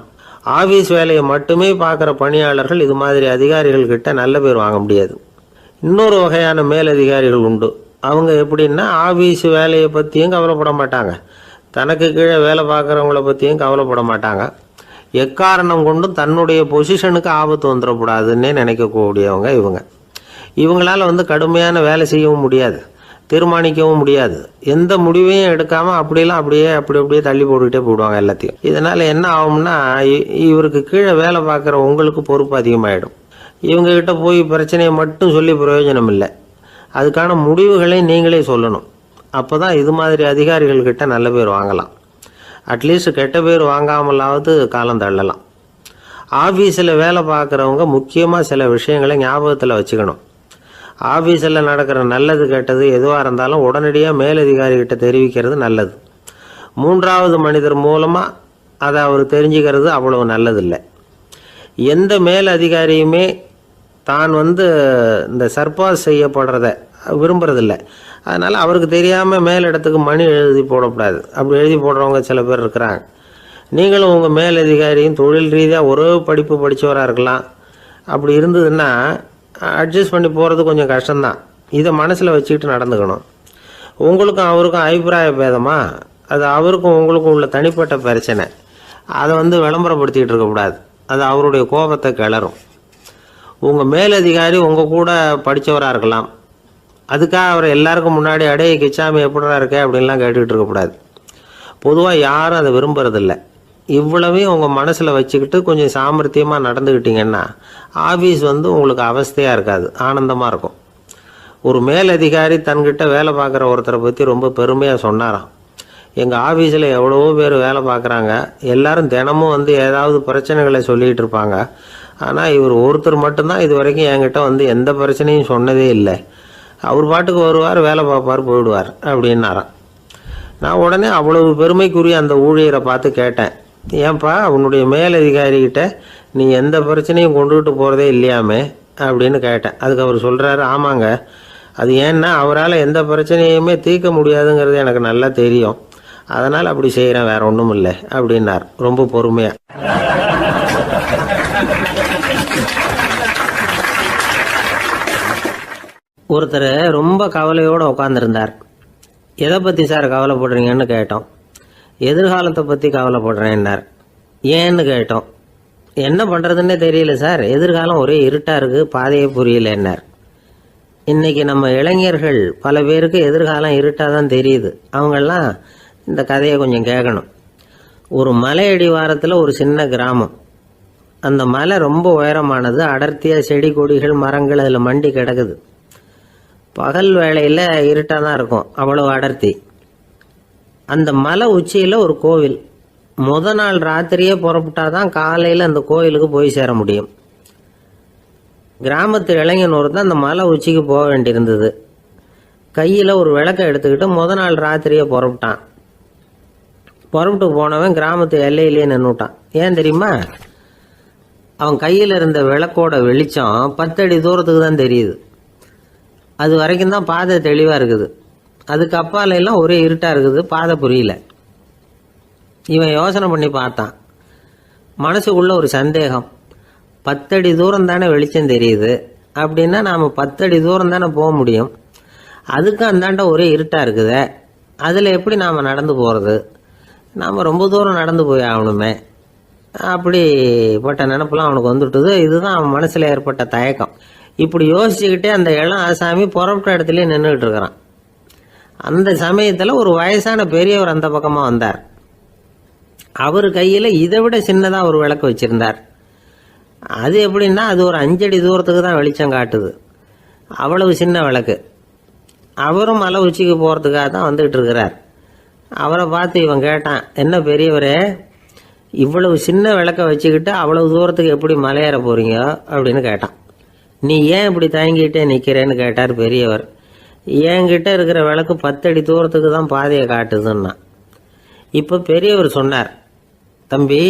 ஆஃபீஸ் வேலையை மட்டுமே பார்க்குற பணியாளர்கள் இது மாதிரி அதிகாரிகள்கிட்ட நல்ல பேர் வாங்க முடியாது. இன்னொரு வகையான மேலதிகாரிகள் உண்டு. அவங்க எப்படின்னா, ஆஃபீஸ் வேலையை பற்றியும் கவலைப்பட மாட்டாங்க, தனக்கு கீழே வேலை பார்க்குறவங்கள பற்றியும் கவலைப்பட மாட்டாங்க. எக்காரணம் கொண்டும் தன்னுடைய பொசிஷனுக்கு ஆபத்து வந்துடக்கூடாதுன்னே நினைக்கக்கூடியவங்க இவங்க. இவங்களால் கடுமையான வேலை செய்யவும் முடியாது, தீர்மானிக்கவும் முடியாது. எந்த முடிவையும் எடுக்காமல் அப்படியே தள்ளி போட்டுக்கிட்டே போடுவாங்க எல்லாத்தையும். இதனால் என்ன ஆகும்னா, இவருக்கு கீழே வேலை பார்க்குற உங்களுக்கு பொறுப்பு அதிகமாகிடும். இவங்ககிட்ட போய் பிரச்சனையை மட்டும் சொல்லி பிரயோஜனம் இல்லை, அதுக்கான முடிவுகளை நீங்களே சொல்லணும். அப்போ தான் இது மாதிரி அதிகாரிகள்கிட்ட நல்ல பேர் வாங்கலாம். அட்லீஸ்ட் கெட்ட பேர் வாங்காமலாவது காலம் தள்ளலாம். ஆஃபீஸில் வேலை பார்க்குறவங்க முக்கியமாக சில விஷயங்களை ஞாபகத்தில் வச்சுக்கணும். ஆஃபீஸில் நடக்கிற நல்லது கெட்டது எதுவாக இருந்தாலும் உடனடியாக மேலதிகாரிகிட்ட தெரிவிக்கிறது நல்லது. 3வது மனிதர் மூலமாக அதை அவர் தெரிஞ்சுக்கிறது அவ்வளவு நல்லதில்லை. எந்த மேல் அதிகாரியுமே தான் இந்த சர்பாஸ் செய்யப்படுறத விரும்புறதில்லை. அதனால் அவருக்கு தெரியாமல் மேலிடத்துக்கு மணி எழுதி போடக்கூடாது. அப்படி எழுதி போடுறவங்க சில பேர் இருக்கிறாங்க. நீங்களும் உங்கள் மேலதிகாரியும் தொழில் ரீதியாக ஒரே படிப்பு படித்தவராக இருக்கலாம். அப்படி இருந்ததுன்னா அட்ஜஸ்ட் பண்ணி போகிறது கொஞ்சம் கஷ்டம்தான். இதை மனசில் வச்சுக்கிட்டு நடந்துக்கணும். உங்களுக்கும் அவருக்கும் அபிப்பிராய பேதமா, அது அவருக்கும் உங்களுக்கும் உள்ள தனிப்பட்ட பிரச்சனை, அதை விளம்பரப்படுத்திக்கிட்டு இருக்கக்கூடாது. அது அவருடைய கோபத்தை கிளறும். உங்கள் மேலதிகாரி உங்கள் கூட படித்தவராக இருக்கலாம், அதுக்காக அவர் எல்லாருக்கும் முன்னாடி அடைய கிச்சாமி எப்படிடா இருக்க அப்படின்லாம் கேட்டுக்கிட்டு இருக்கக்கூடாது. பொதுவாக யாரும் அதை விரும்புறதில்லை. இவ்வளவையும் உங்கள் மனசில் வச்சுக்கிட்டு கொஞ்சம் சாமர்த்தியமாக நடந்துக்கிட்டிங்கன்னா ஆஃபீஸ் உங்களுக்கு அவஸ்தையாக இருக்காது, ஆனந்தமாக இருக்கும். ஒரு மேலதிகாரி தன்கிட்ட வேலை பார்க்குற ஒருத்தரை பற்றி ரொம்ப பெருமையாக சொன்னாராம். எங்கள் ஆஃபீஸில் எவ்வளவோ பேர் வேலை பார்க்குறாங்க. எல்லாரும் தினமும் வந்து ஏதாவது பிரச்சனைகளை சொல்லிகிட்டு இருப்பாங்க. ஆனால் இவர் ஒருத்தர் மட்டும்தான் இது வரைக்கும் என்கிட்ட வந்து எந்த பிரச்சனையும் சொன்னதே இல்லை. அவர் பாட்டுக்கு வருவார், வேலை பார்ப்பார், போயிடுவார் அப்படின்னாராம். நான் உடனே அவ்வளவு பெருமைக்குரிய அந்த ஊழியரை பார்த்து கேட்டேன், ஏன்பா உன்னுடைய மேலதிகாரிகிட்ட நீ எந்த பிரச்சனையும் கொண்டுகிட்டு போகிறதே இல்லையாமே அப்படின்னு கேட்டேன். அதுக்கு அவர் சொல்கிறாரு, ஆமாங்க, அது ஏன்னா அவரால் எந்த பிரச்சனையுமே தீர்க்க முடியாதுங்கிறது எனக்கு நல்லா தெரியும், அதனால் அப்படி செய்கிறேன், வேற ஒன்றும் இல்லை அப்படின்னார் ரொம்ப பொறுமையாக. ஒருத்தர் ரொம்ப கவலையோடு உட்காந்துருந்தார். எதை பற்றி சார் கவலைப்படுறீங்கன்னு கேட்டோம். எதிர்காலத்தை பற்றி கவலைப்படுறேன்னார். ஏன்னு கேட்டோம். என்ன பண்ணுறதுன்னே தெரியல சார், எதிர்காலம் ஒரே இருட்டாக இருக்குது, பாதையே புரியலன்னார். இன்றைக்கி நம்ம இளைஞர்கள் பல பேருக்கு எதிர்காலம் இருட்டாக தான் தெரியுது. அவங்கெல்லாம் இந்த கதையை கொஞ்சம் கேட்கணும். ஒரு மலை அடிவாரத்தில் ஒரு சின்ன கிராமம். அந்த மலை ரொம்ப உயரமானது. அடர்த்தியாக செடி கொடிகள் மரங்கள் அதில் மண்டி கிடக்குது. பகல் வேளையில் இருட்டாக தான் இருக்கும், அவ்வளோ அடர்த்தி. அந்த மலை உச்சியில் ஒரு கோவில். நாள் ராத்திரியே புறப்பட்டாதான் காலையில் அந்த கோவிலுக்கு போய் சேர முடியும். கிராமத்து இளைஞன் ஒருத்தன் அந்த மலை உச்சிக்கு போக வேண்டியிருந்தது. கையில் ஒரு விளக்கை எடுத்துக்கிட்டு நாள் ராத்திரியே புறப்பட்டான். புறப்பட்டு போனவன் கிராமத்து எல்லையிலேயே நின்றுட்டான். ஏன் தெரியுமா? அவன் கையில் இருந்த விளக்கோட வெளிச்சம் 10 அடி தூரத்துக்கு தான் தெரியுது. அது வரைக்கும் தான் பாதை தெளிவாக இருக்குது. அதுக்கு அப்பால எல்லாம் ஒரே இருட்டாக இருக்குது, பாதை புரியல. இவன் யோசனை பண்ணி பார்த்தான். மனசுக்குள்ள ஒரு சந்தேகம், 10 அடி தூரம் தானே வெளிச்சம் தெரியுது, அப்படின்னா நாம் 10 அடி தூரம் தானே போக முடியும். அதுக்கு அந்தாண்ட ஒரே இருட்டாக இருக்குதே, அதில் எப்படி நாம் நடந்து போகிறது? நாம் ரொம்ப தூரம் நடந்து போய் ஆகணுமே. அப்படிப்பட்ட நினப்பெல்லாம் அவனுக்கு வந்துவிட்டது. இதுதான் அவன் மனசில் ஏற்பட்ட தயக்கம். இப்படி யோசிச்சுக்கிட்டே அந்த இளம் ஆசாமி புறப்பட்ட இடத்துலயே நின்றுகிட்டு இருக்கிறான். அந்த சமயத்தில் ஒரு வயசான பெரியவர் அந்த பக்கமாக வந்தார். அவர் கையில் இதை விட சின்னதாக ஒரு விளக்கு வச்சுருந்தார். அது எப்படின்னா அது ஒரு 5 அடி தூரத்துக்கு தான் வெளிச்சம் காட்டுது. அவ்வளவு சின்ன விளக்கு. அவரும் மலை உச்சிக்கு போகிறதுக்காக தான் வந்துக்கிட்டு இருக்கிறார். அவரை பார்த்து இவன் கேட்டான், என்ன பெரியவரே, இவ்வளவு சின்ன விளக்கை வச்சுக்கிட்டு அவ்வளவு தூரத்துக்கு எப்படி மலையேற போகிறீங்க அப்படின்னு கேட்டான். நீ ஏன் இப்படி தயங்கிட்டே நிற்கிறேன்னு கேட்டார் பெரியவர். என்கிட்ட இருக்கிற விளக்கு 10 அடி தூரத்துக்கு தான் பாதையை காட்டுதுன்னா. இப்போ பெரியவர் சொன்னார், தம்பி,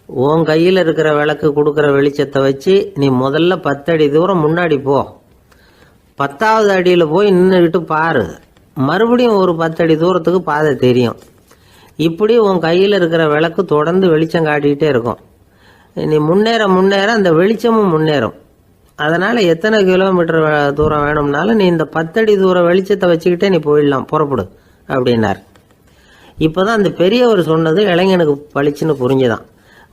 உன் கையில் இருக்கிற விளக்கு கொடுக்குற வெளிச்சத்தை வச்சு நீ முதல்ல 10 அடி தூரம் முன்னாடி போ. 10வது அடியில் போய் நின்றுக்கிட்டு பாரு, மறுபடியும் ஒரு 10 அடி தூரத்துக்கு பாதை தெரியும். இப்படி உன் கையில் இருக்கிற விளக்கு தொடர்ந்து வெளிச்சம் காட்டிக்கிட்டே இருக்கும். நீ முன்னேற முன்னேற அந்த வெளிச்சமும் முன்னேறும். அதனால் எத்தனை கிலோமீட்டர் தூரம் வேணும்னாலும் நீ இந்த 10 அடி தூரம் வெளிச்சத்தை வச்சுக்கிட்டே நீ போயிடலாம், புறப்படு அப்படின்னார். இப்போ தான் அந்த பெரியவர் சொன்னது இளைஞனுக்கு பளிச்சுன்னு புரிஞ்சுதான்.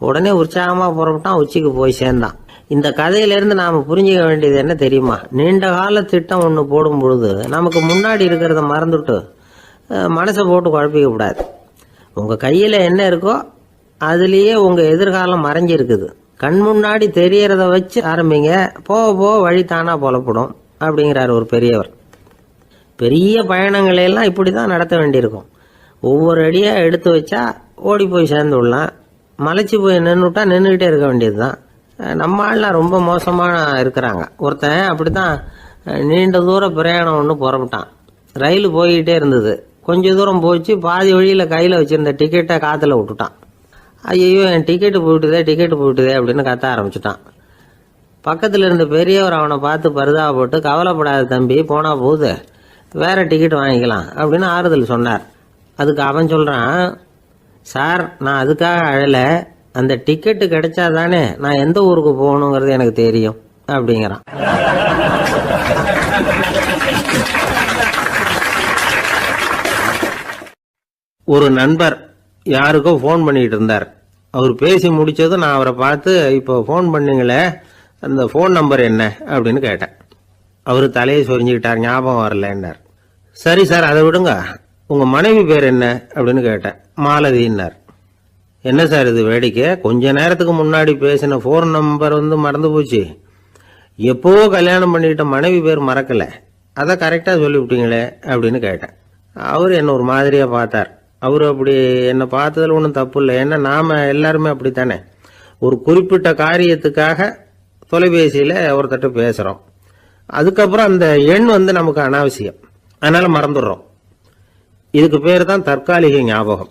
உடனே உற்சாகமாக புறப்பட்டான், உச்சிக்கு போய் சேர்ந்தான். இந்த கதையிலேருந்து நாம் புரிஞ்சிக்க வேண்டியது என்ன தெரியுமா? நீண்ட கால திட்டம் ஒன்று போடும் பொழுது நமக்கு முன்னாடி இருக்கிறத மறந்துட்டு மனசை போட்டு குழப்பிக்க கூடாது. உங்கள் கையில் என்ன இருக்கோ அதுலேயே உங்கள் எதிர்காலம் மறைஞ்சிருக்குது. கண் முன்னாடி தெரியறத வச்சு ஆரம்பிங்க, போக போக வழி தானா புலப்படும் அப்படிங்கிறார் ஒரு பெரியவர். பெரிய பயணங்களையெல்லாம் இப்படி தான் நடத்த வேண்டியிருக்கும். ஒவ்வொரு அடியாக எடுத்து வச்சா ஓடி போய் சேர்ந்து விடலாம். மலைச்சி போய் நின்றுட்டா நின்றுக்கிட்டே இருக்க வேண்டியது தான். நம்ம ஆள்லாம் ரொம்ப மோசமான இருக்கிறாங்க. ஒருத்தன் அப்படி தான் நீண்ட தூர பிரயாணம் ஒன்று புறப்பட்டான். ரயில் போய்கிட்டே இருந்தது. கொஞ்சம் தூரம் போச்சு, பாதி வழியில் கையில் வச்சுருந்த டிக்கெட்டை காற்றுல விட்டுட்டான். ஐயோ, என் டிக்கெட்டு போயிட்டுதே அப்படின்னு கத்த ஆரம்பிச்சுட்டான். பக்கத்தில் இருந்த பெரியவர் அவனை பார்த்து பரிதாபப்பட்டு, கவலைப்படாத தம்பி, போனால் போகுது, வேற டிக்கெட் வாங்கிக்கலாம் அப்படின்னு ஆறுதல் சொன்னார். அதுக்கு அவன் சொல்கிறான், சார், நான் அதுக்காக அழலை, அந்த டிக்கெட்டு கிடைச்சா தானே நான் எந்த ஊருக்கு போகணுங்கிறது எனக்கு தெரியும் அப்படிங்கிறான். ஒரு நண்பர் யாருக்கோ ஃபோன் பண்ணிட்டு இருந்தார். அவர் பேசி முடிச்சதும் நான் அவரை பார்த்து, இப்போ ஃபோன் பண்ணீங்களே, அந்த ஃபோன் நம்பர் என்ன அப்படின்னு கேட்டேன். அவர் தலையை சொரிஞ்சுக்கிட்டார், ஞாபகம் வரலன்னார். சரி சார், அதை விடுங்க, உங்கள் மனைவி பேர் என்ன அப்படின்னு கேட்டேன். மாலதின்னார். என்ன சார் இது வேடிக்கை, கொஞ்ச நேரத்துக்கு முன்னாடி பேசின ஃபோன் நம்பர் மறந்து போச்சு. எப்போவோ கல்யாணம் பண்ணிக்கிட்ட மனைவி பேர் மறக்கலை, அதை கரெக்டாக சொல்லிவிட்டீங்களே அப்படின்னு கேட்டேன். அவர் என்ன ஒரு மாதிரியாக பார்த்தார். அவர் அப்படி என்னை பார்த்ததில் ஒன்றும் தப்பு இல்லை. ஏன்னா நாம் எல்லாருமே அப்படித்தானே. ஒரு குறிப்பிட்ட காரியத்துக்காக தொலைபேசியில் ஒருத்தட்ட பேசுகிறோம். அதுக்கப்புறம் அந்த எண் நமக்கு அனாவசியம், அதனால் மறந்துடுறோம். இதுக்கு பேர் தான் தற்காலிக ஞாபகம்.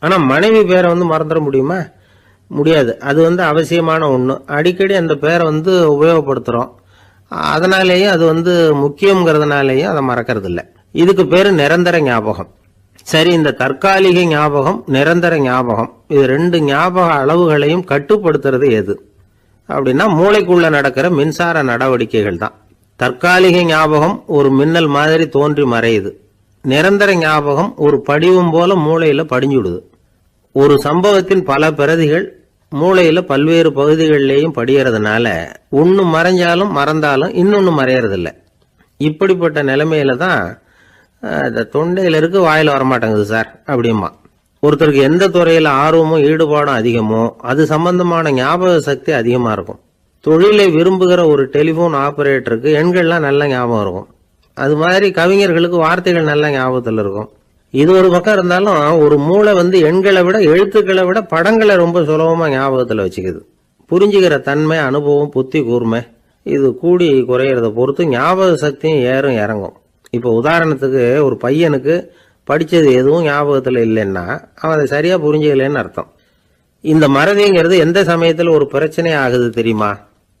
ஆனால் மனைவி பேரை மறந்துட முடியுமா? முடியாது. அது அவசியமான ஒன்று. அடிக்கடி அந்த பேரை உபயோகப்படுத்துகிறோம். அதனாலேயும் அது முக்கியங்கிறதுனாலேயும் அதை மறக்கிறது இல்லை. இதுக்கு பேர் நிரந்தர ஞாபகம். சரி, இந்த தற்காலிக ஞாபகம், நிரந்தர ஞாபகம், இது ரெண்டு ஞாபக அளவுகளையும் கட்டுப்படுத்துறது எது அப்படின்னா மூளைக்குள்ள நடக்கிற மின்சார நடவடிக்கைகள் தான். தற்காலிக ஞாபகம் ஒரு மின்னல் மாதிரி தோன்றி மறையுது. நிரந்தர ஞாபகம் ஒரு படிவம் போல மூளையில படிஞ்சுடுது. ஒரு சம்பவத்தின் பல பிரதிகள் மூளையில பல்வேறு பகுதிகளிலேயும் படியறதுனால ஒன்று மறைஞ்சாலும் மறந்தாலும் இன்னொன்று மறையறதில்ல. இப்படிப்பட்ட நிலைமையில தான் இந்த தொண்டையில இருக்கு, வாயில் வரமாட்டேங்குது சார் அப்படிமா. ஒருத்தருக்கு எந்த துறையில ஆர்வமும் ஈடுபாடும் அதிகமோ அது சம்பந்தமான ஞாபக சக்தி அதிகமா இருக்கும். தொழிலை விரும்புகிற ஒரு டெலிபோன் ஆபரேட்டருக்கு எண்கள்லாம் நல்ல ஞாபகம் இருக்கும். அது மாதிரி கவிஞர்களுக்கு வார்த்தைகள் நல்ல ஞாபகத்தில் இருக்கும். இது ஒரு பக்கம் இருந்தாலும் ஒரு மூளை எண்களை விட எழுத்துக்களை விட படங்களை ரொம்ப சுலபமா ஞாபகத்தில் வச்சுக்குது. புரிஞ்சுக்கிற தன்மை, அனுபவம், புத்தி கூர்மை இது கூடி குறையிறத பொறுத்து ஞாபக சக்தியும் ஏறும் இறங்கும். இப்போ உதாரணத்துக்கு ஒரு பையனுக்கு படித்தது எதுவும் ஞாபகத்தில் இல்லைன்னா அவன் அதை சரியாக புரிஞ்சுக்கலன்னு அர்த்தம். இந்த மறதிங்கிறது எந்த சமயத்தில் ஒரு பிரச்சனை ஆகுது தெரியுமா?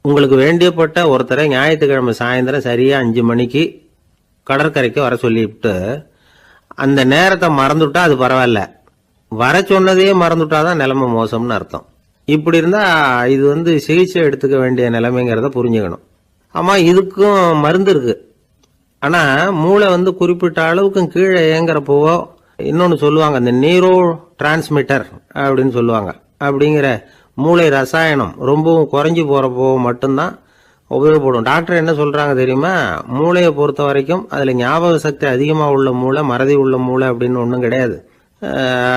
உங்களுக்கு வேண்டியப்பட்ட ஒருத்தரை ஞாயிற்றுக்கிழமை சாயந்தரம் சரியாக 5 மணிக்கு கடற்கரைக்கு வர சொல்லிவிட்டு அந்த நேரத்தை மறந்துவிட்டா அது பரவாயில்ல, வர சொன்னதையே மறந்துவிட்டாதான் நிலைமை மோசம்னு அர்த்தம். இப்படி இருந்தால் இது சிகிச்சை எடுத்துக்க வேண்டிய நிலைமைங்கிறத புரிஞ்சுக்கணும். ஆமாம், இதுக்கும் மருந்து இருக்கு. ஆனால் மூளை குறிப்பிட்ட அளவுக்கு கீழே இயங்குறப்போவோ இன்னொன்று சொல்லுவாங்க, இந்த நியூரோ டிரான்ஸ்மிட்டர் அப்படின்னு சொல்லுவாங்க. அப்படிங்கிற மூளை ரசாயனம் ரொம்பவும் குறைஞ்சி போகிறப்போ மட்டும்தான் உபயோகப்படும். டாக்டர் என்ன சொல்கிறாங்க தெரியுமா? மூளையை பொறுத்த வரைக்கும் அதில் ஞாபக சக்தி அதிகமாக உள்ள மூளை, மறதி உள்ள மூளை அப்படின்னு ஒன்றும் கிடையாது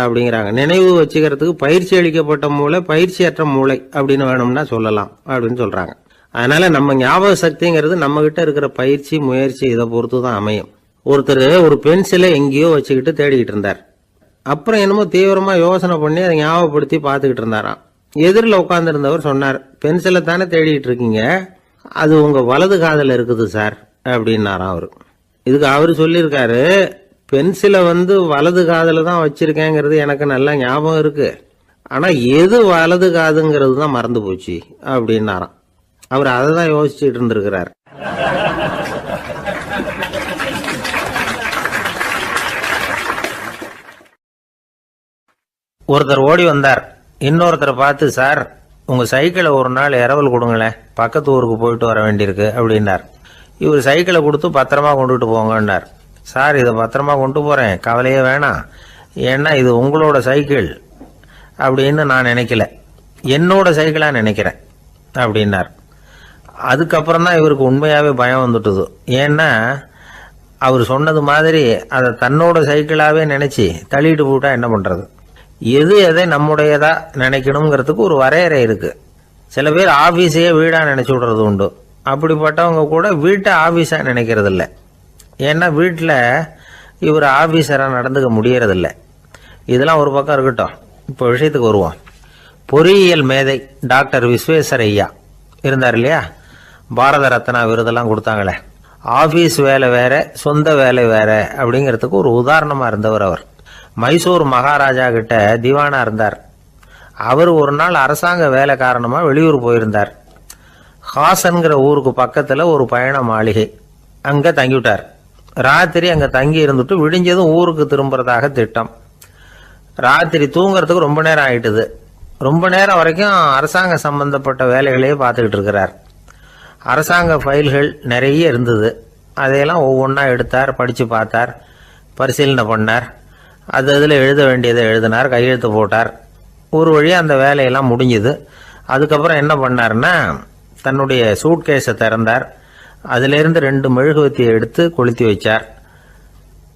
அப்படிங்கிறாங்க. நினைவு வச்சுக்கிறதுக்கு பயிற்சி அளிக்கப்பட்ட மூளை, பயிற்சியற்ற மூளை அப்படின்னு வேணும்னா சொல்லலாம் அப்படின்னு சொல்கிறாங்க. அதனால நம்ம ஞாபக சக்திங்கிறது நம்ம கிட்ட இருக்கிற பயிற்சி, முயற்சி இதை பொறுத்து தான் அமையும். ஒருத்தர் ஒரு பென்சிலை எங்கேயோ வச்சுக்கிட்டு தேடிக்கிட்டு இருந்தார். அப்புறம் என்னமோ தீவிரமா யோசனை பண்ணி அதை ஞாபகப்படுத்தி பார்த்துக்கிட்டு இருந்தாராம். எதிரில் உட்காந்துருந்தவர் சொன்னார், பென்சிலை தானே தேடிட்டு இருக்கீங்க, அது உங்க வலது காதில் இருக்குது சார் அப்படின்னாராம் அவர். இதுக்கு அவர் சொல்லியிருக்காரு, பென்சிலை வலது காதில் தான் வச்சிருக்கேங்கிறது எனக்கு நல்லா ஞாபகம் இருக்கு, ஆனா எது வலது காதுங்கிறது தான் மறந்து போச்சு அப்படின்னாராம். அவர் அதை தான் யோசிச்சுட்டு இருந்திருக்கிறார். ஒருத்தர் ஓடி வந்தார். இன்னொருத்தரை பார்த்து, சார் உங்க சைக்கிளை ஒரு நாள் இரவல் கொடுங்களேன், பக்கத்து ஊருக்கு போயிட்டு வர வேண்டியிருக்கு அப்படின்னார். இவர் சைக்கிளை கொடுத்து பத்திரமா கொண்டுட்டு போங்கன்னார். சார் இதை பத்திரமா கொண்டு போறேன், கவலையே வேணாம், ஏன்னா இது உங்களோட சைக்கிள் அப்படின்னு நான் நினைக்கல, என்னோட சைக்கிளா நினைக்கிறேன் அப்படின்னார். அதுக்கப்புறம் தான் இவருக்கு உண்மையாவே பயம் வந்துட்டுது. ஏன்னா அவர் சொன்னது மாதிரி அதை தன்னோட சைக்கிளாவே நினைச்சு தள்ளிட்டு போட்டா என்ன பண்றது? எது எதை நம்முடையதா நினைக்கணுங்கிறதுக்கு ஒரு வரையறை இருக்கு. சில பேர் ஆபீஸையே வீடா நினைச்சு விடுறது உண்டு. அப்படிப்பட்டவங்க கூட வீட்டை ஆபீஸா நினைக்கிறது இல்லை. ஏன்னா வீட்டில் இவர் ஆபீஸரா நடந்துக்க முடியறதில்லை. இதெல்லாம் ஒரு பக்கம் இருக்கட்டும், இப்போ விஷயத்துக்கு வருவோம். பொறியியல் மேதை டாக்டர் விஸ்வேஸ்வரய்யா இருந்தார் இல்லையா, பாரத ரத்னா விருதெல்லாம் கொடுத்தாங்களே. ஆபீஸ் வேலை வேற, சொந்த வேலை வேற அப்படிங்கிறதுக்கு ஒரு உதாரணமா இருந்தவர் அவர். மைசூர் மகாராஜா கிட்ட திவானா இருந்தார். அவர் ஒரு நாள் அரசாங்க வேலை காரணமா வெளியூர் போயிருந்தார். ஹாசன்கிற ஊருக்கு பக்கத்துல ஒரு பயண மாளிகை, அங்க தங்கிவிட்டார். ராத்திரி அங்க தங்கி இருந்துட்டு விடிஞ்சதும் ஊருக்கு திரும்புறதாக திட்டம். ராத்திரி தூங்குறதுக்கு ரொம்ப நேரம் ஆயிட்டுது. ரொம்ப நேரம் வரைக்கும் அரசாங்க சம்பந்தப்பட்ட வேலைகளையே பார்த்துக்கிட்டு இருக்கிறார். அரசாங்க ஃபைல்கள் நிறைய இருந்தது. அதையெல்லாம் ஒவ்வொன்றா எடுத்தார், படித்து பார்த்தார், பரிசீலனை பண்ணார். அதில் எழுத வேண்டியதை எழுதினார், கையெழுத்து போட்டார். ஒரு வழியாக அந்த வேலையெல்லாம் முடிஞ்சுது. அதுக்கப்புறம் என்ன பண்ணார்னா, தன்னுடைய சூட்கேஸை திறந்தார். அதிலிருந்து 2 மெழுகுவத்தியை எடுத்து கொளுத்தி வச்சார்.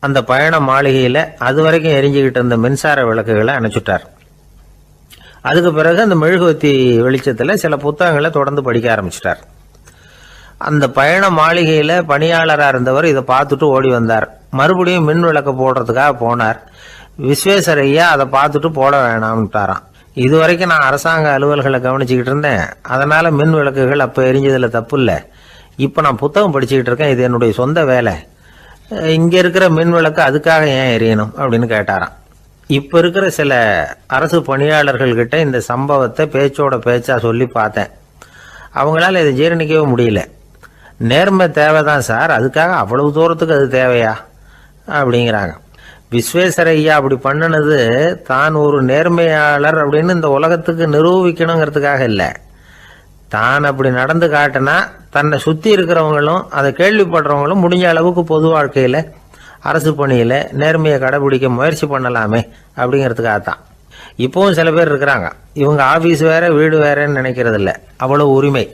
அந்த பயண மாளிகையில் அது வரைக்கும் எரிஞ்சுக்கிட்டு இருந்த மின்சார விளக்குகளை அணைச்சுட்டார். அதுக்கு பிறகு அந்த மெழுகுவத்தி வெளிச்சத்தில் சில புத்தகங்களை தொடர்ந்து படிக்க ஆரம்பிச்சிட்டார். அந்த பயண மாளிகையில் பணியாளராக இருந்தவர் இதை பார்த்துட்டு ஓடி வந்தார். மறுபடியும் மின் விளக்கு போடுறதுக்காக போனார். விஸ்வேஸ்வர ஐயா அதை பார்த்துட்டு போட வேணாம்ட்டாராம். இது வரைக்கும் நான் அரசாங்க அலுவல்களை கவனிச்சுக்கிட்டு இருந்தேன், அதனால மின் விளக்குகள் அப்போ எரிஞ்சதில் தப்பு இல்லை. இப்போ நான் புத்தகம் படிச்சுக்கிட்டு இருக்கேன், இது என்னுடைய சொந்த வேலை. இங்கே இருக்கிற மின் விளக்கு அதுக்காக ஏன் எரியணும் அப்படின்னு கேட்டாராம். இப்போ இருக்கிற சில அரசு பணியாளர்கள்கிட்ட இந்த சம்பவத்தை பேச்சோட பேச்சா சொல்லி பார்த்தேன். அவங்களால இதை ஜீரணிக்கவே முடியல. நேர்மை தேவைதான் சார், அதுக்காக அவ்வளவு தூரத்துக்கு அது தேவையா அப்படிங்கிறாங்க. விஸ்வேஸ்வர ஐயா அப்படி பண்ணினது தான் ஒரு நேர்மையாளர் அப்படின்னு இந்த உலகத்துக்கு நிரூபிக்கணுங்கிறதுக்காக இல்லை. தான் அப்படி நடந்து காட்டினா தன்னை சுற்றி இருக்கிறவங்களும் அதை கேள்விப்படுறவங்களும் முடிஞ்ச அளவுக்கு பொது வாழ்க்கையில் அரசு பணியில் நேர்மையை கடைபிடிக்க முயற்சி பண்ணலாமே அப்படிங்கிறதுக்காகத்தான். இப்போவும் சில பேர் இருக்கிறாங்க, இவங்க ஆஃபீஸ் வேற வீடு வேறன்னு நினைக்கிறது இல்லை, அவ்வளோ உரிமை.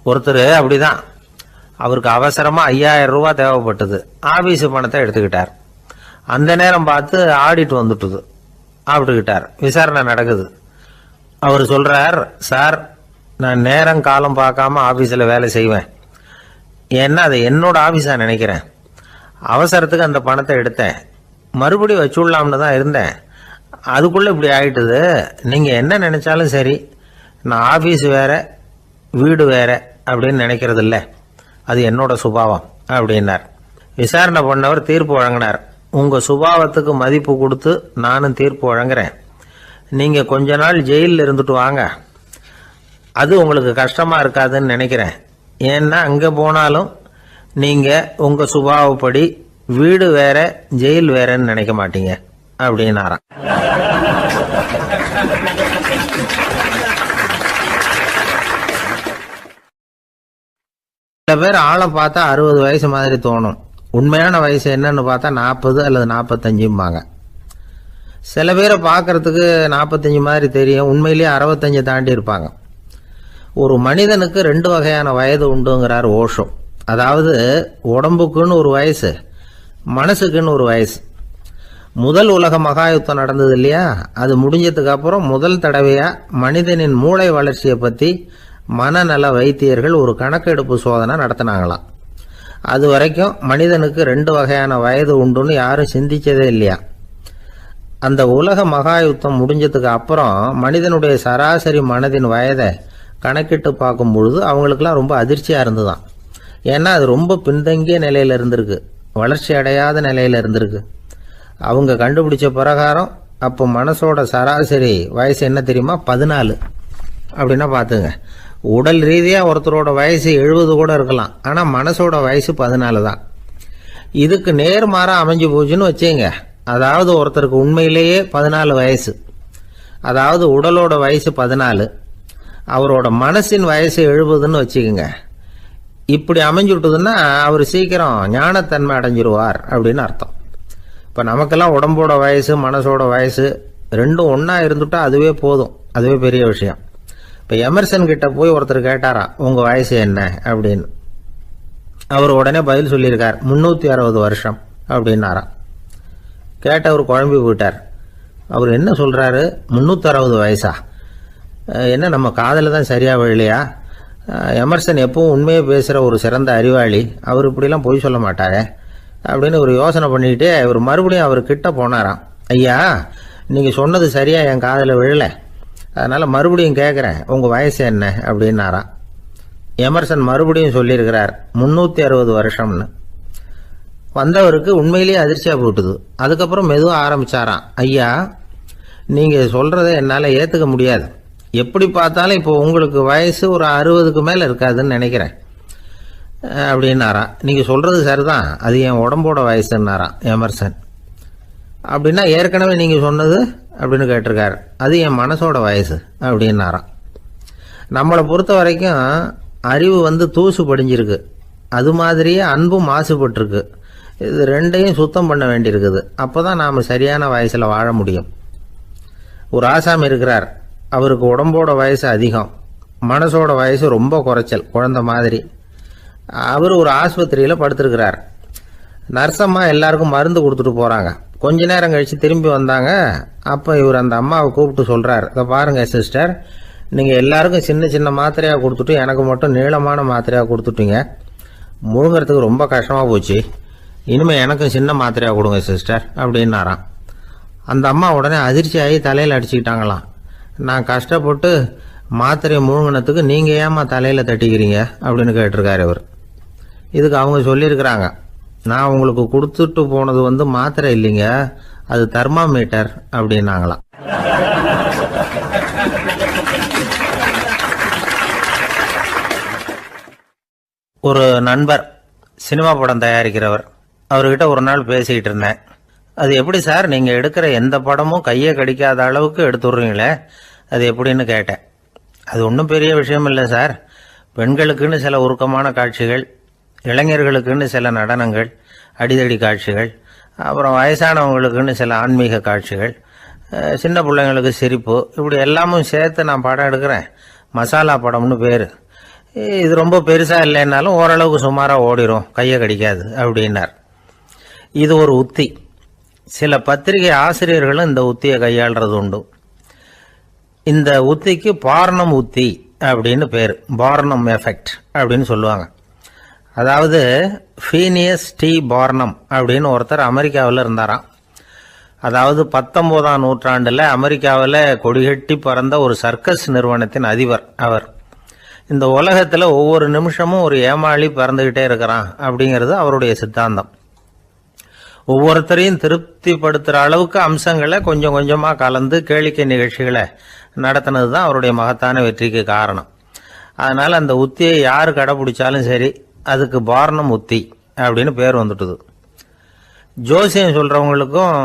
ஒருத்தர் அப்படிதான், அவருக்கு அவசரமாக 5000 ரூபா தேவைப்பட்டது, ஆஃபீஸு பணத்தை எடுத்துக்கிட்டார். அந்த நேரம் பார்த்து ஆடிட் வந்துட்டுது, ஆப்பிட்டுக்கிட்டார். விசாரணை நடக்குது. அவர் சொல்றார், சார் நான் நேரம் காலம் பார்க்காம ஆஃபீஸில் வேலை செய்வேன், ஏன்னா அதை என்னோட ஆஃபீஸாக நினைக்கிறேன். அவசரத்துக்கு அந்த பணத்தை எடுத்தேன், மறுபடியும் வச்சுடலாம்னு தான் இருந்தேன், அதுக்குள்ளே இப்படி ஆயிட்டுது. நீங்கள் என்ன நினைச்சாலும் சரி, நான் ஆஃபீஸ் வேற வீடு வேற அப்படின்னு நினைக்கிறது இல்லை, அது என்னோட சுபாவம் அப்படின்னார். விசாரணை பண்ணவர் தீர்ப்பு வழங்கினார். உங்கள் சுபாவத்துக்கு மதிப்பு கொடுத்து நானும் தீர்ப்பு வழங்குறேன். நீங்கள் கொஞ்ச நாள் ஜெயிலில் இருந்துட்டு வாங்க, அது உங்களுக்கு கஷ்டமாக இருக்காதுன்னு நினைக்கிறேன். ஏன்னா அங்கே போனாலும் நீங்கள் உங்கள் சுபாவப்படி வீடு வேற ஜெயில் வேறன்னு நினைக்க மாட்டீங்க அப்படின்னாராம். சில பேர் ஆளை பார்த்தா 60 வயசு மாதிரி தோணும், உண்மையான வயசு என்னன்னு பார்த்தா 40 அல்லது 45 சில பேரை பார்க்கறதுக்கு 45 மாதிரி தெரியும், உண்மையிலேயே 65 தாண்டி இருப்பாங்க. ஒரு மனிதனுக்கு 2 வகையான வயது உண்டுங்கிறார் ஓஷோ. அதாவது உடம்புக்குன்னு ஒரு வயசு, மனசுக்குன்னு ஒரு வயசு. முதல் உலக மகாயுத்தம் நடந்தது இல்லையா, அது முடிஞ்சதுக்கு அப்புறம் முதல் தடவையா மனிதனின் மூளை வளர்ச்சியை பற்றி மனநல வைத்தியர்கள் ஒரு கணக்கெடுப்பு சோதனை நடத்தினாங்களாம். அது வரைக்கும் மனிதனுக்கு 2 வகையான வயது உண்டுன்னு யாரும் சிந்திச்சதே இல்லையா. அந்த உலக மகாயுத்தம் முடிஞ்சதுக்கு அப்புறம் மனிதனுடைய சராசரி மனதின் வயதை கணக்கிட்டு பார்க்கும் பொழுது அவங்களுக்கெல்லாம் ரொம்ப அதிர்ச்சியாக இருந்துதான். ஏன்னா அது ரொம்ப பின்தங்கிய நிலையில் இருந்திருக்கு, வளர்ச்சி அடையாத நிலையில் இருந்திருக்கு. அவங்க கண்டுபிடிச்ச பிரகாரம் அப்போ மனசோட சராசரி வயசு என்ன தெரியுமா, 14. அப்படின்னா பார்த்துங்க, உடல் ரீதியாக ஒருத்தரோட வயசு 70 கூட இருக்கலாம், ஆனால் மனசோட வயசு 14 தான். இதுக்கு நேர்மாறாக அமைஞ்சு போச்சுன்னு வச்சுங்க. அதாவது ஒருத்தருக்கு உண்மையிலேயே 14 வயசு, அதாவது உடலோட வயசு 14, அவரோட மனசின் வயசு 70ன்னு வச்சுக்கோங்க. இப்படி அமைஞ்சுட்டுதுன்னா அவர் சீக்கிரம் ஞானத்தன்மை அடைஞ்சிருவார் அப்படின்னு அர்த்தம். இப்போ நமக்கெல்லாம் உடம்போட வயசு மனசோட வயசு ரெண்டும் ஒன்றா இருந்துட்டா அதுவே போதும், அதுவே பெரிய விஷயம். இப்போ எமர்சன் கிட்ட போய் ஒருத்தர் கேட்டாராம், உங்கள் வயசு என்ன அப்படின்னு. அவர் உடனே பதில் சொல்லியிருக்கார், 360 வருஷம் அப்படின்னாராம். கேட்டவர் குழம்பி போயிட்டார். அவர் என்ன சொல்கிறாரு, 360 வயசா? என்ன நம்ம காதில் தான் சரியாக விழலையா? எமர்சன் எப்பவும் உண்மையை பேசுகிற ஒரு சிறந்த அறிவாளி, அவர் இப்படிலாம் பொய் சொல்ல மாட்டாரே அப்படின்னு ஒரு யோசனை பண்ணிக்கிட்டே இவர் மறுபடியும் அவர் கிட்ட போனாராம். ஐயா, நீங்கள் சொன்னது சரியாக என் காதில் விழலை, அதனால் மறுபடியும் கேட்குறேன், உங்கள் வயசு என்ன அப்படின்னாராம். எமர்சன் மறுபடியும் சொல்லியிருக்கிறார், 360 வருஷம்னு. வந்தவருக்கு உண்மையிலேயே அதிர்ச்சியாக போட்டுது. அதுக்கப்புறம் மெதுவாக ஆரம்பித்தாராம், ஐயா நீங்கள் சொல்கிறத என்னால் ஏற்றுக்க முடியாது, எப்படி பார்த்தாலும் இப்போ உங்களுக்கு வயசு ஒரு 60க்கு மேலே இருக்காதுன்னு நினைக்கிறேன் அப்படின்னாராம். நீங்கள் சொல்கிறது சரிதான், அது என் உடம்போட வயசுன்னாராம் எமர்சன். அப்படின்னா ஏற்கனவே நீங்கள் சொன்னது அப்படின்னு கேட்டிருக்காரு, அது என் மனசோட வயசு அப்படின்னாராம். நம்மளை பொறுத்த வரைக்கும் அறிவு தூசு படிஞ்சிருக்கு, அது மாதிரியே அன்பும் மாசுபட்டிருக்கு. இது ரெண்டையும் சுத்தம் பண்ண வேண்டியிருக்குது, அப்போ தான் நாம் சரியான வயசில் வாழ முடியும். ஒரு ஆசாமி இருக்கிறார், அவருக்கு உடம்போட வயசு அதிகம், மனசோட வயசு ரொம்ப குறைச்சல், குழந்தை மாதிரி. அவர் ஒரு ஆஸ்பத்திரியில் படுத்திருக்கிறார். நர்சம்மா எல்லாருக்கும் மருந்து கொடுத்துட்டு போகிறாங்க. கொஞ்ச நேரம் கழித்து திரும்பி வந்தாங்க. அப்போ இவர் அந்த அம்மாவை கூப்பிட்டு சொல்கிறார், இதை பாருங்கள் சிஸ்டர், நீங்கள் எல்லாருக்கும் சின்ன சின்ன மாத்திரையாக கொடுத்துட்டு எனக்கு மட்டும் நீளமான மாத்திரையாக கொடுத்துட்டீங்க, முழுங்கிறதுக்கு ரொம்ப கஷ்டமாக போச்சு, இனிமேல் எனக்கும் சின்ன மாத்திரையாக கொடுங்க சிஸ்டர் அப்படின்னாராம். அந்த அம்மா உடனே அதிர்ச்சியாகி தலையில் அடிச்சுக்கிட்டாங்களாம். நான் கஷ்டப்பட்டு மாத்திரையை முழுங்கினத்துக்கு நீங்கள் ஏமா தலையில் தட்டிக்கிறீங்க அப்படின்னு கேட்டிருக்காரு இவர். இதுக்கு அவங்க சொல்லியிருக்கிறாங்க, நான் உங்களுக்கு கொடுத்துட்டு போனது மாத்திரை இல்லைங்க, அது தெர்மாமீட்டர் அப்படின்னாங்களாம். ஒரு நண்பர் சினிமா படம் தயாரிக்கிறவர், அவர்கிட்ட ஒரு நாள் பேசிக்கிட்டு இருந்தேன். அது எப்படி சார் நீங்கள் எடுக்கிற எந்த படமும் கையை கடிக்காத அளவுக்கு எடுத்துடுறீங்களே, அது எப்படின்னு கேட்டேன். அது ஒன்றும் பெரிய விஷயம் இல்லை சார். பெண்களுக்குன்னு சில உருக்கமான காட்சிகள், இளைஞர்களுக்குன்னு சில நடனங்கள், அடிதடி காட்சிகள், அப்புறம் வயசானவங்களுக்குன்னு சில ஆன்மீக காட்சிகள், சின்ன பிள்ளைங்களுக்கு சிரிப்பு, இப்படி எல்லாமும் சேர்த்து நான் படம் எடுக்கிறேன். மசாலா படம்னு பேர். இது ரொம்ப பெருசாக இல்லைன்னாலும் ஓரளவுக்கு சுமாராக ஓடிடும், கையை கடிக்காது அப்படின்னார். இது ஒரு உத்தி. சில பத்திரிகை ஆசிரியர்களும் இந்த உத்தியை கையாளுறது உண்டு. இந்த உத்திக்கு பார்னம் உத்தி அப்படின்னு பேர். பார்னம் எஃபெக்ட் அப்படின்னு சொல்லுவாங்க. அதாவது ஃபீனியஸ் டி பார்னம் அப்படின்னு ஒருத்தர் அமெரிக்காவில் இருந்தாராம். அதாவது 19ஆம் நூற்றாண்டில் அமெரிக்காவில் கொடிகட்டி பறந்த ஒரு சர்க்கஸ் நிறுவனத்தின் அதிபர் அவர். இந்த உலகத்தில் ஒவ்வொரு நிமிஷமும் ஒரு ஏமாளி பறந்துக்கிட்டே இருக்கிறான் அப்படிங்கிறது அவருடைய சித்தாந்தம். ஒவ்வொருத்தரையும் திருப்திப்படுத்துகிற அளவுக்கு அம்சங்களை கொஞ்சம் கொஞ்சமாக கலந்து கேளிக்கை நிகழ்ச்சிகளை நடத்தினது தான் அவருடைய மகத்தான வெற்றிக்கு காரணம். அதனால் அந்த உத்தியை யார் கடைப்பிடிச்சாலும் சரி, அதுக்கு பார்னம் உத்தி அப்படின்னு பேர் வந்துட்டுது. ஜோசியம் சொல்கிறவங்களுக்கும்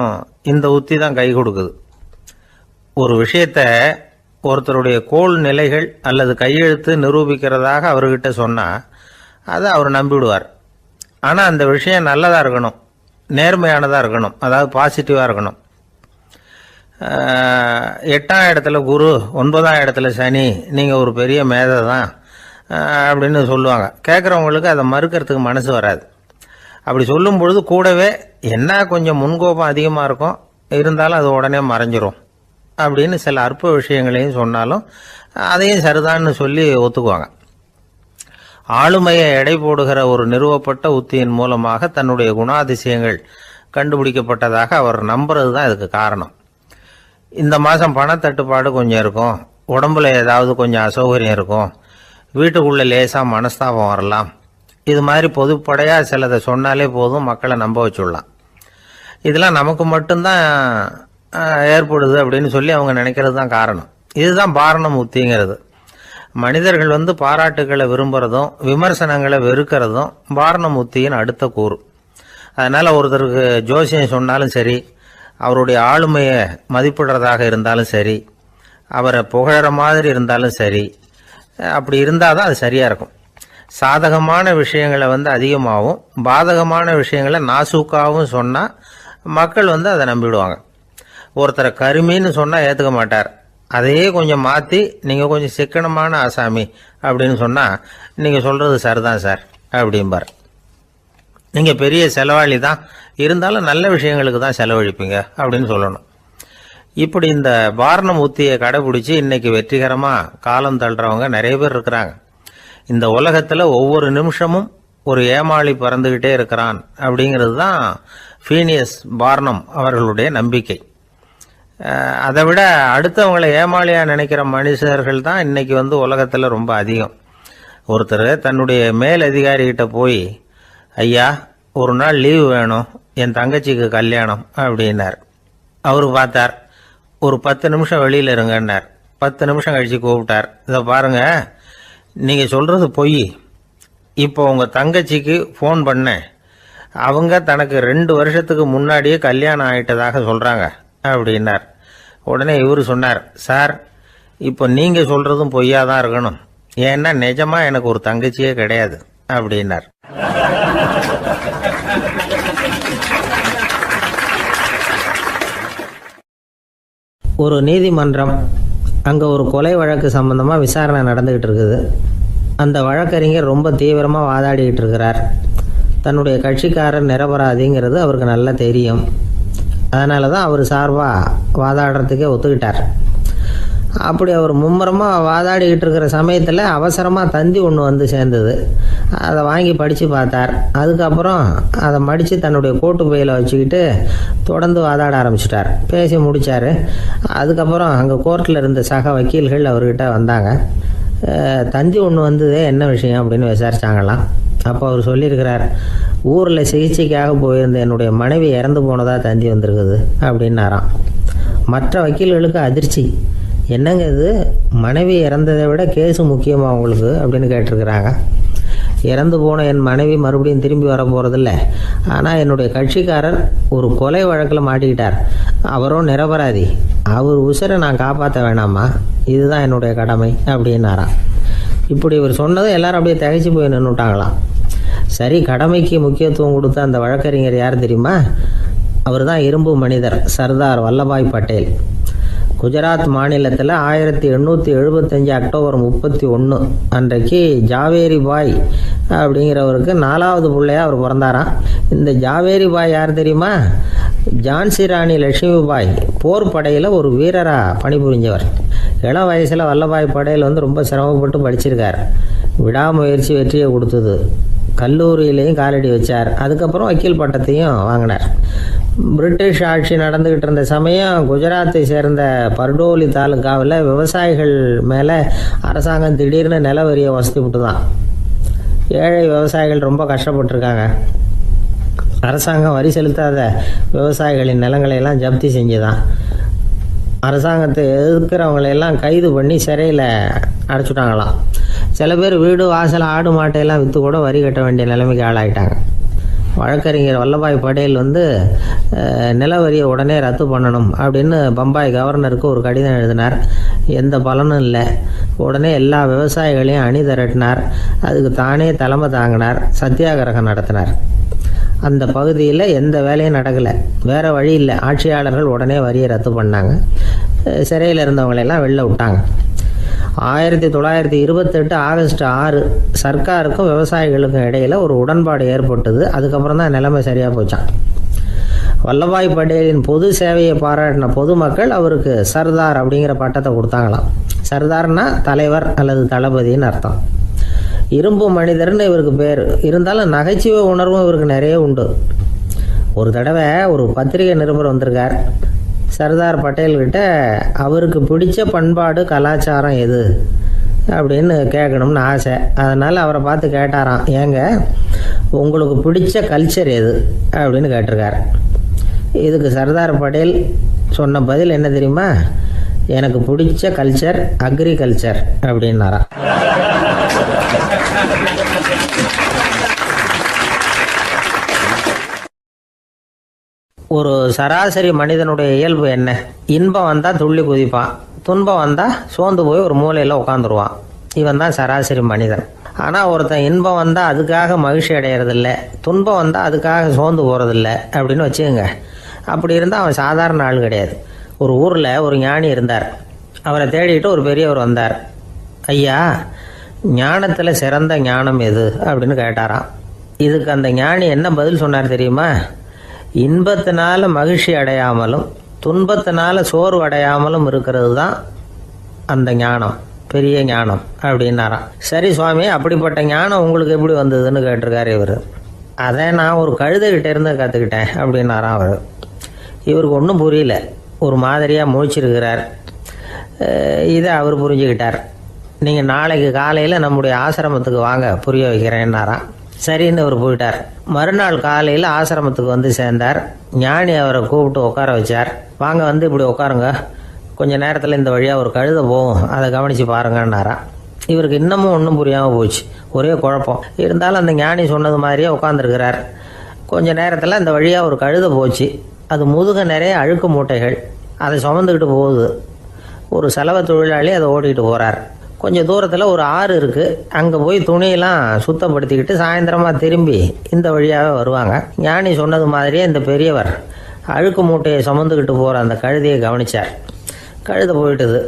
இந்த உத்தி தான் கை கொடுக்குது. ஒரு விஷயத்தை ஒருத்தருடைய கோள் நிலைகள் அல்லது கையெழுத்து நிரூபிக்கிறதாக அவர்கிட்ட சொன்னால் அதை அவர் நம்பிவிடுவார். ஆனால் அந்த விஷயம் நல்லதாக இருக்கணும், நேர்மையானதாக இருக்கணும், அதாவது பாசிட்டிவாக இருக்கணும். 8ஆம் இடத்துல குரு, 9ஆம் இடத்துல சனி, நீங்கள் ஒரு பெரிய மேதை தான் அப்படின்னு சொல்லுவாங்க. கேட்குறவங்களுக்கு அதை மறுக்கிறதுக்கு மனசு வராது. அப்படி சொல்லும் பொழுது கூடவே என்ன கொஞ்சம் முன்கோபம் அதிகமாக இருக்கும், இருந்தாலும் அது உடனே மறைஞ்சிரும் அப்படின்னு சில அற்ப விஷயங்களையும் சொன்னாலும் அதையும் சரிதான்னு சொல்லி ஒத்துக்குவாங்க. ஆளுமையை எடை போடுகிற ஒரு நிறுவப்பட்ட உத்தியின் மூலமாக தன்னுடைய குணாதிசயங்கள் கண்டுபிடிக்கப்பட்டதாக அவர் நம்புறது தான் இதுக்கு காரணம். இந்த மாதம் பணத்தட்டுப்பாடு கொஞ்சம் இருக்கும், உடம்புல ஏதாவது கொஞ்சம் அசௌகரியம் இருக்கும், வீட்டுக்குள்ளே லேசாக மனஸ்தாபம் வரலாம், இது மாதிரி பொதுப்படையாக சிலதை சொன்னாலே போதும், மக்களை நம்ப வச்சுடலாம். இதெல்லாம் நமக்கு மட்டும்தான் ஏற்படுது அப்படின்னு சொல்லி அவங்க நினைக்கிறது தான் காரணம். இதுதான் பார்னம் உத்திங்கிறது. மனிதர்கள் பாராட்டுகளை விரும்புகிறதும் விமர்சனங்களை வெறுக்கிறதும் பார்னம் உத்தியின் அடுத்த கூறு. அதனால் ஒருத்தருக்கு ஜோசியம் சொன்னாலும் சரி, அவருடைய ஆளுமையை மதிப்பிடுறதாக இருந்தாலும் சரி, அவரை புகழற மாதிரி இருந்தாலும் சரி, அப்படி இருந்தால் தான் அது சரியாக இருக்கும். சாதகமான விஷயங்களை அதிகமாகவும் பாதகமான விஷயங்களை நாசூக்காகவும் சொன்னால் மக்கள் அதை நம்பிவிடுவாங்க. ஒருத்தரை கருமின்னு சொன்னால் ஏற்றுக்க மாட்டார். அதையே கொஞ்சம் மாற்றி நீங்கள் கொஞ்சம் சிக்கனமான ஆசாமி அப்படின்னு சொன்னால் நீங்கள் சொல்கிறது சரிதான் சார் அப்படிம்பார். நீங்கள் பெரிய செலவாளி தான், இருந்தாலும் நல்ல விஷயங்களுக்கு தான் செலவழிப்பீங்க அப்படின்னு சொல்லணும். இப்படி இந்த பார்னம் உத்தியை கடைபிடிச்சி இன்னைக்கு வெற்றிகரமாக காலம் தள்ளுறவங்க நிறைய பேர் இருக்கிறாங்க. இந்த உலகத்தில் ஒவ்வொரு நிமிஷமும் ஒரு ஏமாளி பறந்துக்கிட்டே இருக்கிறான் அப்படிங்கிறது தான் ஃபீனியஸ் பார்னம் அவர்களுடைய நம்பிக்கை. அதை விட அடுத்தவங்களை ஏமாளியாக நினைக்கிற மனுஷர்கள் தான் இன்னைக்கு உலகத்தில் ரொம்ப அதிகம். ஒருத்தர் தன்னுடைய மேல் அதிகாரிகிட்ட போய், ஐயா ஒரு நாள் லீவு வேணும், என் தங்கச்சிக்கு கல்யாணம் அப்படின்னார். அவர் பார்த்தார், ஒரு 10 நிமிஷம் வெளியில் இருங்கன்னார். 10 நிமிஷம் கழித்து கூப்பிட்டார், இதை பாருங்க, நீங்கள் சொல்கிறது பொய். இப்போ உங்கள் தங்கச்சிக்கு ஃபோன் பண்ணேன், அவங்க தனக்கு 2 வருஷத்துக்கு முன்னாடியே கல்யாணம் ஆகிட்டதாக சொல்கிறாங்க அப்படின்னார். உடனே இவர் சொன்னார், சார் இப்போ நீங்கள் சொல்கிறதும் பொய்யா தான் இருக்கணும், ஏன்னா நிஜமாக எனக்கு ஒரு தங்கச்சியே கிடையாது அப்படின்னார். ஒரு நீதிமன்றம், அங்கே ஒரு கொலை வழக்கு சம்பந்தமாக விசாரணை நடந்துக்கிட்டு இருக்குது. அந்த வழக்கறிஞர் ரொம்ப தீவிரமாக வாதாடிக்கிட்டு இருக்கிறார். தன்னுடைய கட்சிக்காரர் நிரபராதிங்கிறது அவருக்கு நல்லா தெரியும். அதனால தான் அவர் சார்பாக வாதாடுறதுக்கே ஒத்துக்கிட்டார். அப்படி அவர் மும்முரமாக வாதாடிக்கிட்டு இருக்கிற சமயத்தில் அவசரமாக தந்தி ஒன்று வந்து சேர்ந்தது. அதை வாங்கி படித்து பார்த்தார். அதுக்கப்புறம் அதை மடித்து தன்னுடைய கோட்டு பையில் வச்சுக்கிட்டு தொடர்ந்து வாதாட ஆரம்பிச்சிட்டார். பேசி முடித்தார். அதுக்கப்புறம் அங்கே கோர்ட்டில் இருந்த சக வக்கீல்கள் அவர்கிட்ட வந்தாங்க. தந்தி ஒன்று வந்ததே, என்ன விஷயம் அப்படின்னு விசாரிச்சாங்களாம். அப்போ அவர் சொல்லியிருக்கிறார், ஊரில் சிகிச்சைக்காக போயிருந்த என்னுடைய மனைவி இறந்து போனதாக தந்தி வந்திருக்குது அப்படின்னாராம். மற்ற வக்கீல்களுக்கு அதிர்ச்சி. என்னங்க இது, மனைவி இறந்ததை விட கேஸு முக்கியமாக உங்களுக்கு அப்படின்னு கேட்டிருக்கிறாங்க. இறந்து போன என் மனைவி மறுபடியும் திரும்பி வர போகிறதில்ல. ஆனால் என்னுடைய கட்சிக்காரர் ஒரு கொலை வழக்கில் மாட்டிக்கிட்டார். அவரும் நிரபராதி. அவர் உசிரை நான் காப்பாற்ற வேணாமா? இதுதான் என்னுடைய கடமை அப்படின்னாராம். இப்படி இவர் சொன்னதும் எல்லாரும் அப்படியே திகைச்சு போய் நின்றுட்டாங்களாம். சரி, கடமைக்கு முக்கியத்துவம் கொடுத்த அந்த வழக்கறிஞர் யார் தெரியுமா? அவர் தான் இரும்பு மனிதர் சர்தார் வல்லபாய் பட்டேல். குஜராத் மாநிலத்தில் 1875 அக்டோபர் 31 அன்றைக்கு ஜாவேரி பாய் அப்படிங்கிறவருக்கு 4வது பிள்ளையா அவர் பிறந்தாராம். இந்த ஜாவேரி பாய் யார் தெரியுமா? ஜான்சி ராணி லட்சுமி பாய் போர் படையில் ஒரு வீரராக பணிபுரிஞ்சவர். இளம் வயசில் வல்லபாய் பட்டேல் ரொம்ப சிரமப்பட்டு படிச்சிருக்கார். விடாமுயற்சி வெற்றியை கொடுத்தது. கல்லூரியிலையும் காலடி வச்சார். அதுக்கப்புறம் வக்கீல் பட்டத்தையும் வாங்கினார். பிரிட்டிஷ் ஆட்சி நடந்துக்கிட்டு இருந்த சமயம் குஜராத்தை சேர்ந்த பர்டோலி தாலுக்காவில் விவசாயிகள் மேலே அரசாங்கம் திடீர்னு நில வரியை வசதி விட்டு தான். ஏழை விவசாயிகள் ரொம்ப கஷ்டப்பட்டுருக்காங்க. அரசாங்கம் வரி செலுத்தாத விவசாயிகளின் நிலங்களையெல்லாம் ஜப்தி செஞ்சுதான். அரசாங்கத்தை எதிர்க்கிறவங்களையெல்லாம் கைது பண்ணி சிறையில் அடைச்சுட்டாங்களாம். சில பேர் வீடு வாசல் ஆடு மாட்டையெல்லாம் விற்று கூட வரி கட்ட வேண்டிய நிலைமைக்கு ஆளாயிட்டாங்க. வழக்கறிஞர் வல்லபாய் பட்டேல் நில வரியை உடனே ரத்து பண்ணணும் அப்படின்னு பம்பாய் கவர்னருக்கு ஒரு கடிதம் எழுதினார். எந்த பலனும் இல்லை. உடனே எல்லா விவசாயிகளையும் அணி திரட்டினார். அதுக்கு தானே தலைமை தாங்கினார். சத்தியாகிரகம் நடத்தினார். அந்த பகுதியில் எந்த வேலையும் நடக்கலை. வேறு வழி இல்லை. ஆட்சியாளர்கள் உடனே வரியை ரத்து பண்ணாங்க. சிறையில் இருந்தவங்களெல்லாம் வெளில விட்டாங்க. 1928 ஆகஸ்ட் 6 சர்க்காருக்கும் விவசாயிகளுக்கும் இடையில் ஒரு உடன்பாடு ஏற்பட்டது. அதுக்கப்புறம் தான் நிலைமை சரியாக போச்சான். வல்லபாய் பட்டேலின் பொது சேவையை பாராட்டின பொதுமக்கள் அவருக்கு சர்தார் அப்படிங்கிற பட்டத்தை கொடுத்தாங்களாம். சர்தார்னா தலைவர் அல்லது தளபதின்னு அர்த்தம். இரும்பு மனிதர்னு இவருக்கு பேர். இருந்தாலும் நகைச்சுவை உணர்வும் இவருக்கு நிறைய உண்டு. ஒரு தடவை ஒரு பத்திரிகை நிருபர் வந்திருக்கார். சர்தார் பட்டேல்கிட்ட அவருக்கு பிடிச்ச பண்பாடு கலாச்சாரம் எது அப்படின்னு கேட்கணும்னு ஆசை. அதனால் அவரை பார்த்து கேட்டாராம், ஏங்க உங்களுக்கு பிடிச்ச கல்ச்சர் எது அப்படின்னு கேட்டிருக்கார். இதுக்கு சர்தார் பட்டேல் சொன்ன பதில் என்ன தெரியுமா? எனக்கு பிடிச்ச கல்ச்சர் அக்ரிகல்ச்சர் அப்படின்னாராம். ஒரு சராசரி மனிதனுடைய இயல்பு என்ன? இன்பம் வந்தால் துள்ளி குதிப்பான், துன்பம் வந்தால் சோர்ந்து போய் ஒரு மூலையில் உட்காந்துருவான். இவன் தான் சராசரி மனிதன். ஆனால் ஒருத்தன் இன்பம் வந்தால் அதுக்காக மகிழ்ச்சி அடையிறதில்ல, துன்பம் வந்தால் அதுக்காக சோர்ந்து போகிறதில்ல அப்படின்னு வச்சுக்கோங்க. அப்படி இருந்தால் அவன் சாதாரண ஆள் கிடையாது. ஒரு ஊரில் ஒரு ஞானி இருந்தார். அவரை தேடிட்டு ஒரு பெரியவர் வந்தார். ஐயா, ஞானத்தில் சிறந்த ஞானம் எது அப்படின்னு கேட்டாராம். இதுக்கு அந்த ஞானி என்ன பதில் சொன்னார் தெரியுமா? இன்பத்தினால மகிழ்ச்சி அடையாமலும் துன்பத்தினால சோர்வு அடையாமலும் இருக்கிறது தான் அந்த ஞானம், பெரிய ஞானம் அப்படின்னாராம். சரி சுவாமி, அப்படிப்பட்ட ஞானம் உங்களுக்கு எப்படி வந்ததுன்னு கேட்டிருக்காரு இவர். அதை நான் ஒரு கழுதைகிட்ட இருந்து கற்றுக்கிட்டேன் அப்படின்னாராம் அவர். இவருக்கு ஒன்றும் புரியல. ஒரு மாதிரியாக முழிச்சிருக்கிறார். இதை அவர் புரிஞ்சுக்கிட்டார். நீங்கள் நாளைக்கு காலையில் நம்முடைய ஆசிரமத்துக்கு வாங்க, புரிய வைக்கிறேன்னாராம். சரின்னு அவர் போயிட்டார். மறுநாள் காலையில் ஆசிரமத்துக்கு வந்து சேர்ந்தார். ஞானி அவரை கூப்பிட்டு உட்கார வச்சார். வாங்க, வந்து இப்படி உட்காருங்க, கொஞ்சம் நேரத்தில் இந்த வழியாக ஒரு கழுதை போகும், அதை கவனித்து பாருங்கன்னாராம். இவருக்கு இன்னமும் ஒன்றும் புரியாமல் போச்சு. ஒரே குழப்பம். இருந்தாலும் அந்த ஞானி சொன்னது மாதிரியே உட்காந்துருக்கிறார். கொஞ்சம் நேரத்தில் இந்த வழியாக ஒரு கழுதை போச்சு. அது முதுக நிறைய அழுக்கு மூட்டைகள், அதை சுமந்துக்கிட்டு போகுது. ஒரு சலவை தொழிலாளி அதை ஓட்டிகிட்டு போகிறார். கொஞ்சம் தூரத்தில் ஒரு ஆறு இருக்குது. அங்கே போய் துணியெல்லாம் சுத்தப்படுத்திக்கிட்டு சாயந்தரமாக திரும்பி இந்த வழியாகவே வருவாங்க. ஞானி சொன்னது மாதிரியே இந்த பெரியவர் அழுக்கு மூட்டையை சுமந்துக்கிட்டு போகிற அந்த கழுதையை கவனித்தார். கழுதை போயிட்டுது.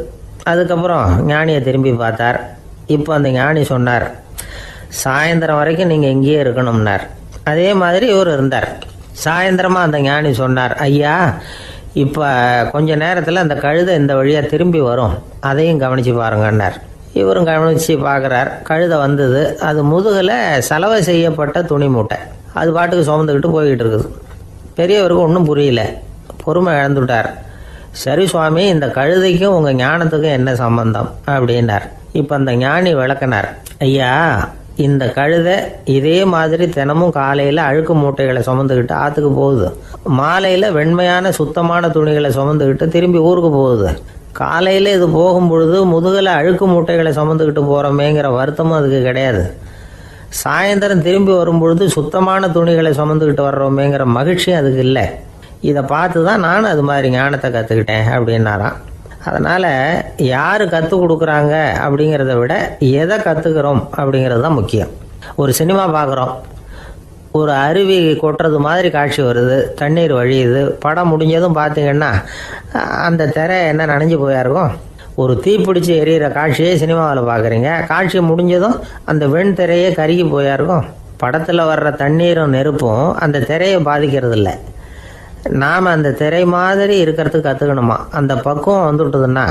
அதுக்கப்புறம் ஞானியை திரும்பி பார்த்தார். இப்போ அந்த ஞானி சொன்னார், சாயந்தரம் வரைக்கும் நீங்கள் இங்கேயே இருக்கணும்னார். அதே மாதிரி இவர் இருந்தார். சாயந்தரமாக அந்த ஞானி சொன்னார், ஐயா, இப்போ கொஞ்ச நேரத்தில் அந்த கழுதை இந்த வழியாக திரும்பி வரும், அதையும் கவனித்து பாருங்கன்னார். இவரும் கவனித்து பார்க்குறார். கழுதை வந்தது. அது முதுகில் சலவை செய்யப்பட்ட துணி மூட்டை. அது பாட்டுக்கு சுமந்துக்கிட்டு போய்கிட்டு இருக்குது. பெரியவருக்கு ஒன்றும் புரியல, பொறுமை இழந்துட்டார். சரி சுவாமி, இந்த கழுதைக்கும் உங்கள் ஞானத்துக்கும் என்ன சம்பந்தம் அப்படின்னார். இப்போ அந்த ஞானி விளக்கினார். ஐயா, இந்த கழுதை இதே மாதிரி தினமும் காலையில் அழுக்கு மூட்டைகளை சுமந்துக்கிட்டு ஆற்றுக்கு போகுது, மாலையில் வெண்மையான சுத்தமான துணிகளை சுமந்துக்கிட்டு திரும்பி ஊருக்கு போகுது. காலையில் இது போகும்பொழுது முதுகில் அழுக்கு மூட்டைகளை சுமந்துக்கிட்டு போகிறோமேங்கிற வருத்தமும் அதுக்கு கிடையாது. சாயந்தரம் திரும்பி வரும்பொழுது சுத்தமான துணிகளை சுமந்துக்கிட்டு வர்றோமேங்கிற மகிழ்ச்சியும் அதுக்கு இல்லை. இதை பார்த்து தான் நானும் அது மாதிரி ஞானத்தை கற்றுக்கிட்டேன் அப்படின்னாராம். அதனால் யார் கற்றுக் கொடுக்குறாங்க அப்படிங்கிறத விட எதை கற்றுக்கிறோம் அப்படிங்கிறது தான் முக்கியம். ஒரு சினிமா பார்க்குறோம், ஒரு அருவி கொட்டுறது மாதிரி காட்சி வருது, தண்ணீர் வழியுது. படம் முடிஞ்சதும் பார்த்தீங்கன்னா அந்த திரை என்ன நனைஞ்சு போயா இருக்கும். ஒரு தீப்பிடிச்சு எரியிற காட்சியே சினிமாவில் பார்க்குறீங்க, காட்சி முடிஞ்சதும் அந்த வெண் திரையே கருகி போயா இருக்கும். படத்தில் வர்ற தண்ணீரும் நெருப்பும் அந்த திரையை பாதிக்கிறது இல்லை. நாம் அந்த திரை மாதிரி இருக்கிறதுக்கு கற்றுக்கணுமா. அந்த பக்குவம் வந்துவிட்டதுன்னா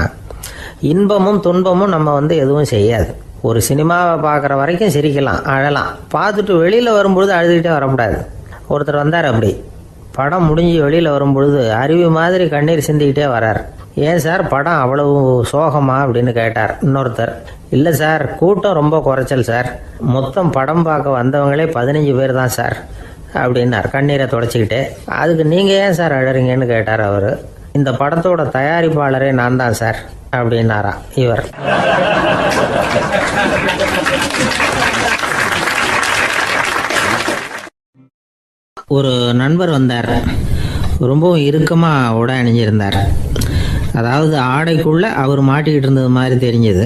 இன்பமும் துன்பமும் நம்ம எதுவும் செய்யாது. ஒரு சினிமாவை பார்க்குற வரைக்கும் சிரிக்கலாம், அழலாம். பார்த்துட்டு வெளியில் வரும்பொழுது அழுதுகிட்டே வரக்கூடாது. ஒருத்தர் வந்தார், அப்படி படம் முடிஞ்சு வெளியில் வரும்பொழுது அருவி மாதிரி கண்ணீர் சிந்திக்கிட்டே வரார். ஏன் சார் படம் அவ்வளவு சோகமா அப்படின்னு கேட்டார். இன்னொருத்தர், இல்லை சார், கூட்டம் ரொம்ப குறைச்சல் சார், மொத்தம் படம் பார்க்க வந்தவங்களே 15 பேர் தான் சார் அப்படின்னார் கண்ணீரை தொடச்சிக்கிட்டே. அதுக்கு நீங்கள் ஏன் சார் அழறீங்கன்னு கேட்டார் அவர். இந்த படத்தோட தயாரிப்பாளரே நான் தான் சார் அப்படின்னாரா இவர். ஒரு நண்பர் வந்தார். ரொம்பவும் இறுக்கமாக உடை அணிஞ்சிருந்தார். அதாவது ஆடைக்குள்ளே அவர் மாட்டிக்கிட்டு இருந்தது மாதிரி தெரிஞ்சது.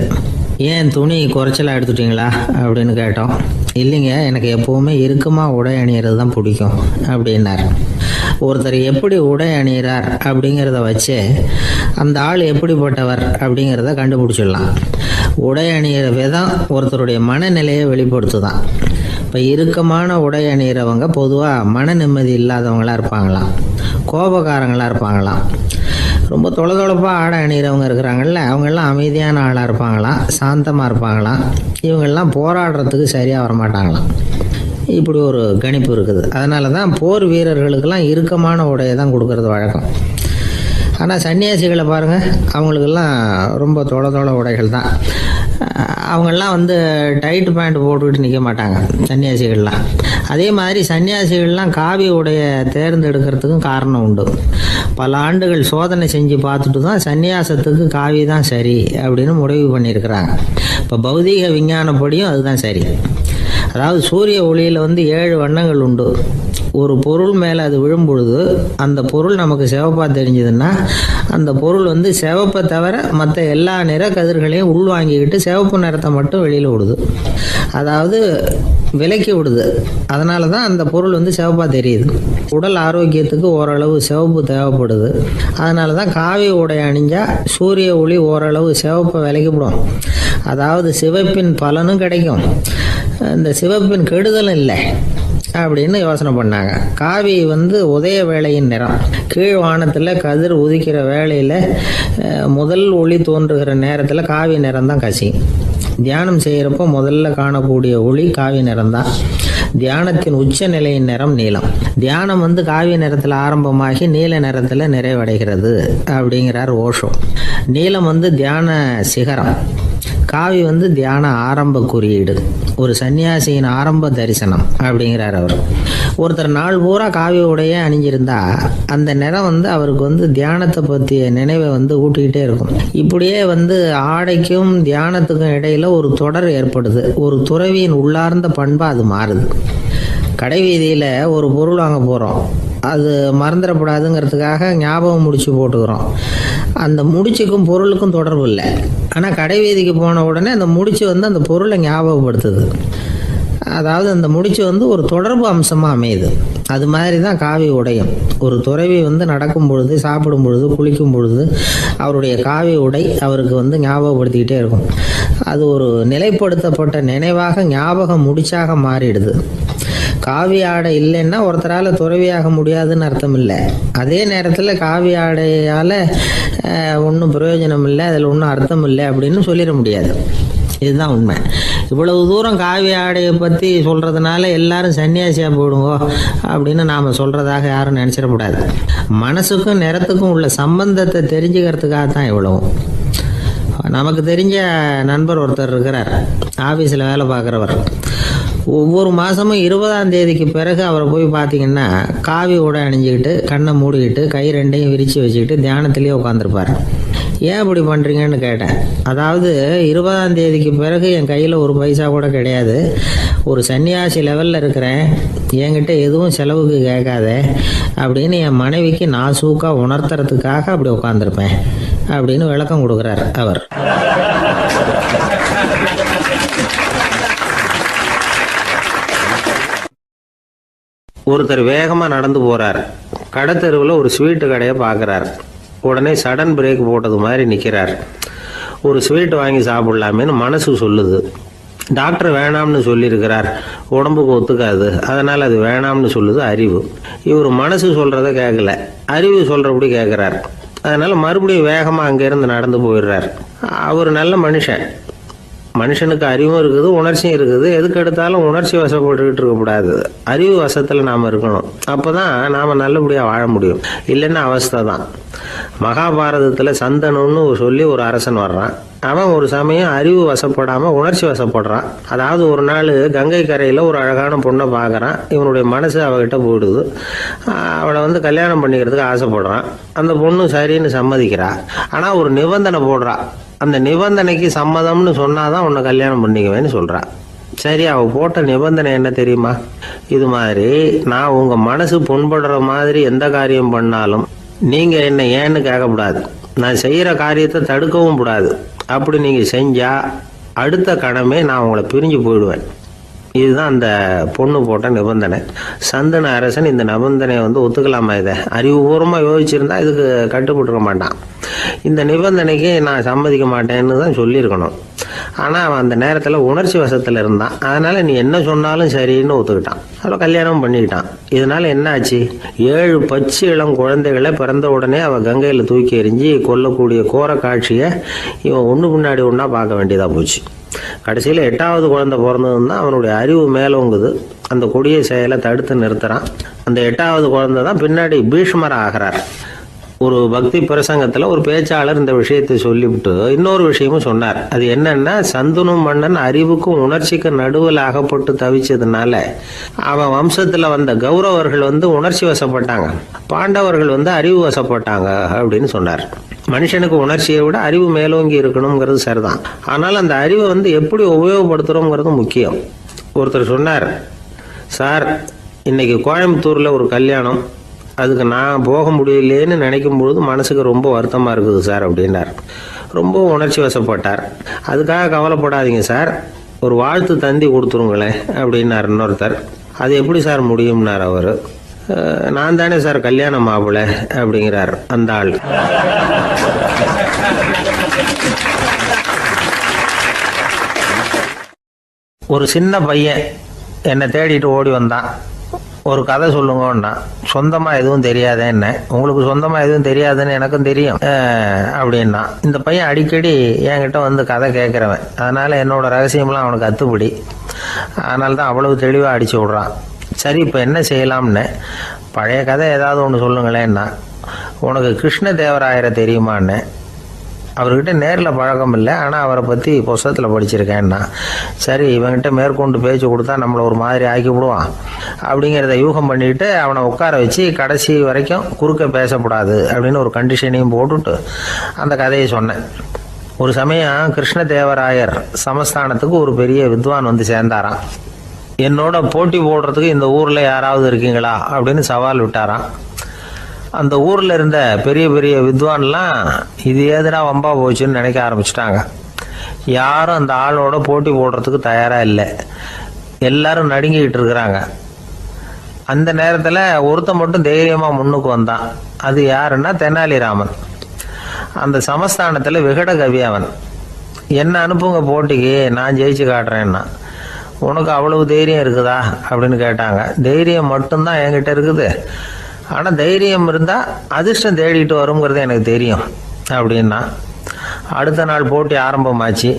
ஏன் துணி குறைச்சலாக எடுத்துட்டீங்களா அப்படின்னு கேட்டோம். இல்லைங்க, எனக்கு எப்போவுமே இறுக்கமாக உடை அணிகிறது தான் பிடிக்கும் அப்படின்னார். ஒருத்தர் எப்படி உடை அணிகிறார் அப்படிங்கிறத வச்சு அந்த ஆள் எப்படிப்பட்டவர் அப்படிங்கிறத கண்டுபிடிச்சிடலாம். உடை அணிகிற விதம் ஒருத்தருடைய மனநிலையை வெளிப்படுத்துதான். இப்போ இறுக்கமான உடை அணிகிறவங்க பொதுவாக மன நிம்மதி இல்லாதவங்களாக இருப்பாங்களாம், கோபக்காரங்களாக இருப்பாங்களாம். ரொம்ப தொலைதொலைப்பாக ஆடை அணிகிறவங்க இருக்கிறாங்கல்ல, அவங்கெல்லாம் அமைதியான ஆளாக இருப்பாங்களாம், சாந்தமாக இருப்பாங்களாம். இவங்கெல்லாம் போராடுறதுக்கு சரியாக வரமாட்டாங்களாம். இப்படி ஒரு கணிப்பு இருக்குது. அதனால தான் போர் வீரர்களுக்கெல்லாம் இறுக்கமான உடையை தான் கொடுக்கறது வழக்கம். ஆனால் சன்னியாசிகளை பாருங்கள், அவங்களுக்கெல்லாம் ரொம்ப தொலை உடைகள் தான். அவங்கெல்லாம் டைட் பேண்ட் போட்டுக்கிட்டு நிற்க மாட்டாங்க சன்னியாசிகள்லாம். அதே மாதிரி சன்னியாசிகள்லாம் காவி உடையை தேர்ந்தெடுக்கிறதுக்கும் காரணம் உண்டு. பல ஆண்டுகள் சோதனை செஞ்சு பார்த்துட்டு தான் சன்னியாசத்துக்கு காவி தான் சரி அப்படின்னு முடிவு பண்ணியிருக்கிறாங்க. இப்போ பௌதீக விஞ்ஞானப்படியும் அதுதான் சரி. அதாவது சூரிய ஒளியில் 7 வண்ணங்கள் உண்டு. ஒரு பொருள் மேலே அது விழும்பொழுது அந்த பொருள் நமக்கு சிவப்பாக தெரிஞ்சதுன்னா அந்த பொருள் சிவப்பை தவிர மற்ற எல்லா நிற கதிர்களையும் உள்வாங்கிக்கிட்டு சிவப்பு நிறத்தை மட்டும் வெளியில் விடுது. அதாவது விலக்கி விடுது. அதனால தான் அந்த பொருள் சிவப்பாக தெரியுது. உடல் ஆரோக்கியத்துக்கு ஓரளவு சிவப்பு தேவைப்படுது. அதனால தான் காவி உடை அணிஞ்சால் சூரிய ஒளி ஓரளவு சிவப்பை விலக்கிவிடும். அதாவது சிவப்பின் பலனும் கிடைக்கும், இந்த சிவப்பின் கெடுதலும் இல்லை அப்படின்னு யோசனை பண்ணாங்க. காவி உதய வேளையின் நிறம். கீழ் வானத்தில் கதிர் உதிக்கிற வேளையில் முதல் ஒளி தோன்றுகிற நேரத்தில் காவி நிறம் தான் கசியும். தியானம் செய்கிறப்போ முதல்ல காணக்கூடிய ஒளி காவி நிறம் தான். தியானத்தின் உச்ச நிலையின் நிறம் நீலம். தியானம் காவி நிறத்தில் ஆரம்பமாகி நீல நிறத்தில் நிறைவடைகிறது அப்படிங்கிறார் ஓஷோ. நீலம் தியான சிகரம், காவி தியான ஆரம்ப குறியீடு, ஒரு சன்னியாசியின் ஆரம்ப தரிசனம் அப்படிங்கிறார் அவர். ஒருத்தர் நாள் பூரா காவி உடையே அணிஞ்சிருந்தா அந்த நிறம் அவருக்கு தியானத்தை பற்றிய நினைவை ஊட்டிக்கிட்டே இருக்கும். இப்படியே ஆடைக்கும் தியானத்துக்கும் இடையில ஒரு தொடர் ஏற்படுது. ஒரு துறவியின் உள்ளார்ந்த பண்பா அது மாறுது. கடை வீதியில் ஒரு பொருள் வாங்க போகிறோம், அது மறந்துடக்கூடாதுங்கிறதுக்காக ஞாபகம் முடிச்சு போட்டுக்கிறோம். அந்த முடிச்சுக்கும் பொருளுக்கும் தொடர்பு இல்லை. ஆனால் கடை வீதிக்கு போன உடனே அந்த முடிச்சு அந்த பொருளை ஞாபகப்படுத்துது. அதாவது அந்த முடிச்சு ஒரு தொடர்பு அம்சமாக அமையுது. அது மாதிரி தான் காவி உடையும். ஒரு துறவி நடக்கும் பொழுது, சாப்பிடும் பொழுது, குளிக்கும் பொழுது அவருடைய காவி உடை அவருக்கு ஞாபகப்படுத்திக்கிட்டே இருக்கும். அது ஒரு நிலைப்படுத்தப்பட்ட நினைவாக ஞாபகம் முடிச்சாக மாறிடுது. காவி ஆடை இல்லைன்னா ஒருத்தரால் துறவியாக முடியாதுன்னு அர்த்தம் இல்லை. அதே நேரத்தில் காவி ஆடையால் ஒன்றும் பிரயோஜனம் இல்லை, அதில் ஒன்றும் அர்த்தம் இல்லை அப்படின்னு சொல்லிட முடியாது. இதுதான் உண்மை. இவ்வளவு தூரம் காவி ஆடையை பற்றி சொல்கிறதுனால எல்லாரும் சன்னியாசியாக போடுங்கோ அப்படின்னு நாம் சொல்கிறதாக யாரும் நினச்சிடக்கூடாது. மனசுக்கும் நிறத்துக்கும் உள்ள சம்பந்தத்தை தெரிஞ்சுக்கிறதுக்காக தான் இவ்வளவும். நமக்கு தெரிஞ்ச நண்பர் ஒருத்தர் இருக்கிறார், ஆஃபீஸில் வேலை பார்க்குறவர். ஒவ்வொரு மாதமும் 20ஆம் தேதிக்கு பிறகு அவரை போய் பார்த்தீங்கன்னா காவி உடை அணிஞ்சிக்கிட்டு கண்ணை மூடிக்கிட்டு கை ரெண்டையும் விரித்து வச்சுக்கிட்டு தியானத்திலேயே உட்காந்துருப்பார். ஏன் இப்படி பண்ணுறீங்கன்னு கேட்டேன். அதாவது 20ஆம் தேதிக்கு பிறகு என் கையில் ஒரு பைசா கூட கிடையாது, ஒரு சன்னியாசி லெவலில் இருக்கிறேன், என்கிட்ட எதுவும் செலவுக்கு கேட்காத அப்படின்னு என் மனைவிக்கு நான் சூக்காக உணர்த்துறதுக்காக அப்படி உட்காந்துருப்பேன் அப்படின்னு விளக்கம் கொடுக்குறார் அவர். ஒருத்தர் வேகமாக நடந்து போகிறார். கடத்தெருவில் ஒரு ஸ்வீட்டு கடையை பார்க்குறார். உடனே சடன் பிரேக் போட்டது மாதிரி நிற்கிறார். ஒரு ஸ்வீட் வாங்கி சாப்பிட்லாமேன்னு மனசு சொல்லுது. டாக்டர் வேணாம்னு சொல்லியிருக்கிறார், உடம்புக்கு ஒத்துக்காது, அதனால் அது வேணாம்னு சொல்லுது அறிவு. இவர் மனசு சொல்கிறத கேட்கல, அறிவு சொல்கிறபடி கேட்குறார். அதனால் மறுபடியும் வேகமாக அங்கேருந்து நடந்து போயிடுறார். அவர் நல்ல மனுஷன். மனுஷனுக்கு அறிவும் இருக்குது, உணர்ச்சியும் இருக்குது. எதுக்கு எடுத்தாலும் உணர்ச்சி வசப்பட்டுக்கிட்டு இருக்கக்கூடாது, அறிவு வசத்தில் நாம் இருக்கணும். அப்போ தான் நாம் நல்லபடியாக வாழ முடியும். இல்லைன்னா அவஸ்தை தான். மகாபாரதத்தில் சந்தனுன்னு சொல்லி ஒரு அரசன் வர்றான். அவன் ஒரு சமயம் அறிவு வசப்படாமல் உணர்ச்சி வசப்படுறான். அதாவது ஒரு நாள் கங்கை கரையில் ஒரு அழகான பொண்ணை பார்க்குறான். இவனுடைய மனசு அவகிட்ட போயிடுது. அவளை கல்யாணம் பண்ணிக்கிறதுக்கு ஆசைப்படுறான். அந்த பொண்ணு சரின்னு சம்மதிக்கிறா. ஆனால் ஒரு நிபந்தனை போடுறா. அந்த நிபந்தனைக்கு சம்மதம்னு சொன்னாதான் உன்னை கல்யாணம் பண்ணிக்குவேன்னு சொல்றா. சரி, அவ போட்ட நிபந்தனை என்ன தெரியுமா? இது மாதிரி நான் உங்க மனசு புண்படுற மாதிரி எந்த காரியம் பண்ணாலும் நீங்க என்ன ஏன்னு கேட்கக்கூடாது, நான் செய்யற காரியத்தை தடுக்கவும் கூடாது. அப்படி நீங்க செஞ்சா அடுத்த கணமே நான் உங்களை பிரிஞ்சு போயிடுவேன். இதுதான் அந்த பொண்ணு போட்ட நிபந்தனை. சந்தன அரசன் இந்த நிபந்தனையை ஒத்துக்கலாமா? இதை அறிவுபூர்வமாக யோசிச்சிருந்தா இதுக்கு கட்டுப்பட்டுருக்க மாட்டான். இந்த நிபந்தனைக்கு நான் சம்மதிக்க மாட்டேன்னு தான் சொல்லியிருக்கணும். ஆனால் அவன் அந்த நேரத்தில் உணர்ச்சி வசத்தில் இருந்தான். அதனால் நீ என்ன சொன்னாலும் சரின்னு ஒத்துக்கிட்டான். அவளை கல்யாணம் பண்ணிக்கிட்டான். இதனால் என்ன ஆச்சு? 7 பச்சை இளம் குழந்தைகளை பிறந்த உடனே அவள் கங்கையில் தூக்கி எறிஞ்சி கொல்லக்கூடிய கோர காட்சியை இவன் ஒன்று பின்னாடி ஒன்றா பார்க்க வேண்டியதாக போச்சு. கடைசியில் 8வது குழந்தை பிறந்ததுன்னா அவனுடைய அறிவு மேலோங்குது. அந்த கொடிய செயலை தடுத்து நிறுத்துறான். அந்த 8வது குழந்தை தான் பின்னாடி பீஷ்மர் ஆகிறார். ஒரு பக்தி பிரசங்கத்தில் ஒரு பேச்சாளர் இந்த விஷயத்தை சொல்லிவிட்டு இன்னொரு விஷயமும் சொன்னார். அது என்னன்னா, சந்தனும் மன்னன் அறிவுக்கும் உணர்ச்சிக்கும் நடுவில் அகப்பட்டு தவிச்சதுனால அவன் வம்சத்தில் வந்த கௌரவர்கள் உணர்ச்சி வசப்பட்டாங்க, பாண்டவர்கள் அறிவு வசப்பட்டாங்க அப்படின்னு சொன்னார். மனுஷனுக்கு உணர்ச்சியை விட அறிவு மேலோங்கி இருக்கணுங்கிறது சரிதான். ஆனால் அந்த அறிவை எப்படி உபயோகப்படுத்துகிறோங்கிறது முக்கியம். ஒருத்தர் சொன்னார், சார் இன்னைக்கு கோயம்புத்தூரில் ஒரு கல்யாணம், அதுக்கு நான் போக முடியலேன்னு நினைக்கும் பொழுது மனசுக்கு ரொம்ப வருத்தமாக இருக்குது சார் அப்படின்னார். ரொம்ப உணர்ச்சி வசப்பட்டார். அதுக்காக கவலைப்படாதீங்க சார், ஒரு வாழ்த்து தந்தி கொடுத்துருங்களேன் அப்படின்னார் இன்னொருத்தர். அது எப்படி சார் முடியும்னார் அவர். நான் தானே சார் கல்யாண மாப்பிள்ளை அப்படிங்கிறார் அந்த ஆள். ஒரு சின்ன பையன் என்னை தேடிட்டு ஓடி வந்தான். ஒரு கதை சொல்லுங்கன்னா, சொந்தமாக எதுவும் தெரியாதே என்ன, உங்களுக்கு சொந்தமாக எதுவும் தெரியாதுன்னு எனக்கும் தெரியும் அப்படின்னா. இந்த பையன் அடிக்கடி என்கிட்ட கதை கேட்குறவன், அதனால் என்னோட ரகசியம்லாம் அவனுக்கு அத்துப்படி. அதனால தான் அவ்வளவு தெளிவாக அடிச்சு விட்றான். சரி, இப்போ என்ன செய்யலாம்னு, பழைய கதை ஏதாவது ஒன்று சொல்லுங்களேன்னா. உனக்கு கிருஷ்ண தேவராயரை தெரியுமான்னு. அவர்கிட்ட நேரில் பழக்கம் இல்லை, ஆனால் அவரை பற்றி புஸ்தகத்தில் படிச்சிருக்கேன்னா. சரி, இவன்கிட்ட மேற்கொண்டு பேச்சு கொடுத்தா நம்மளை ஒரு மாதிரி ஆக்கி விடுவான் அப்படிங்கிறத யூகம் பண்ணிட்டு அவனை உட்கார வச்சு கடைசி வரைக்கும் குறுக்க பேசக்கூடாது அப்படின்னு ஒரு கண்டிஷனையும் போட்டுட்டு அந்த கதையை சொன்னேன். ஒரு சமயம் கிருஷ்ண தேவராயர் சமஸ்தானத்துக்கு ஒரு பெரிய வித்வான் சேர்ந்தாராம். என்னோட போட்டி போடுறதுக்கு இந்த ஊரில் யாராவது இருக்கீங்களா அப்படின்னு சவால் விட்டாராம். அந்த ஊரில் இருந்த பெரிய பெரிய வித்வான்லாம் இது ஏதுனா வம்பா போச்சுன்னு நினைக்க ஆரம்பிச்சிட்டாங்க. யாரும் அந்த ஆளோட போட்டி போடுறதுக்கு தயாராக இல்லை. எல்லாரும் நடுங்கிக்கிட்டு இருக்கிறாங்க. அந்த நேரத்தில் ஒருத்தன் மட்டும் தைரியமாக முன்னுக்கு வந்தான். அது யாருன்னா தெனாலிராமன். அந்த சமஸ்தானத்தில் விகட கவி அவன். என்ன அனுப்புங்க போட்டிக்கு, நான் ஜெயிச்சு காட்டுறேன்னா. உனக்கு அவ்வளவு தைரியம் இருக்குதா அப்படின்னு கேட்டாங்க. தைரியம் மட்டும்தான் என்கிட்ட இருக்குது, ஆனால் தைரியம் இருந்தால் அதிர்ஷ்டம் தேடிட்டு வருங்கிறது எனக்கு தெரியும் அப்படின்னா. அடுத்த நாள் போட்டி ஆரம்பமாச்சு.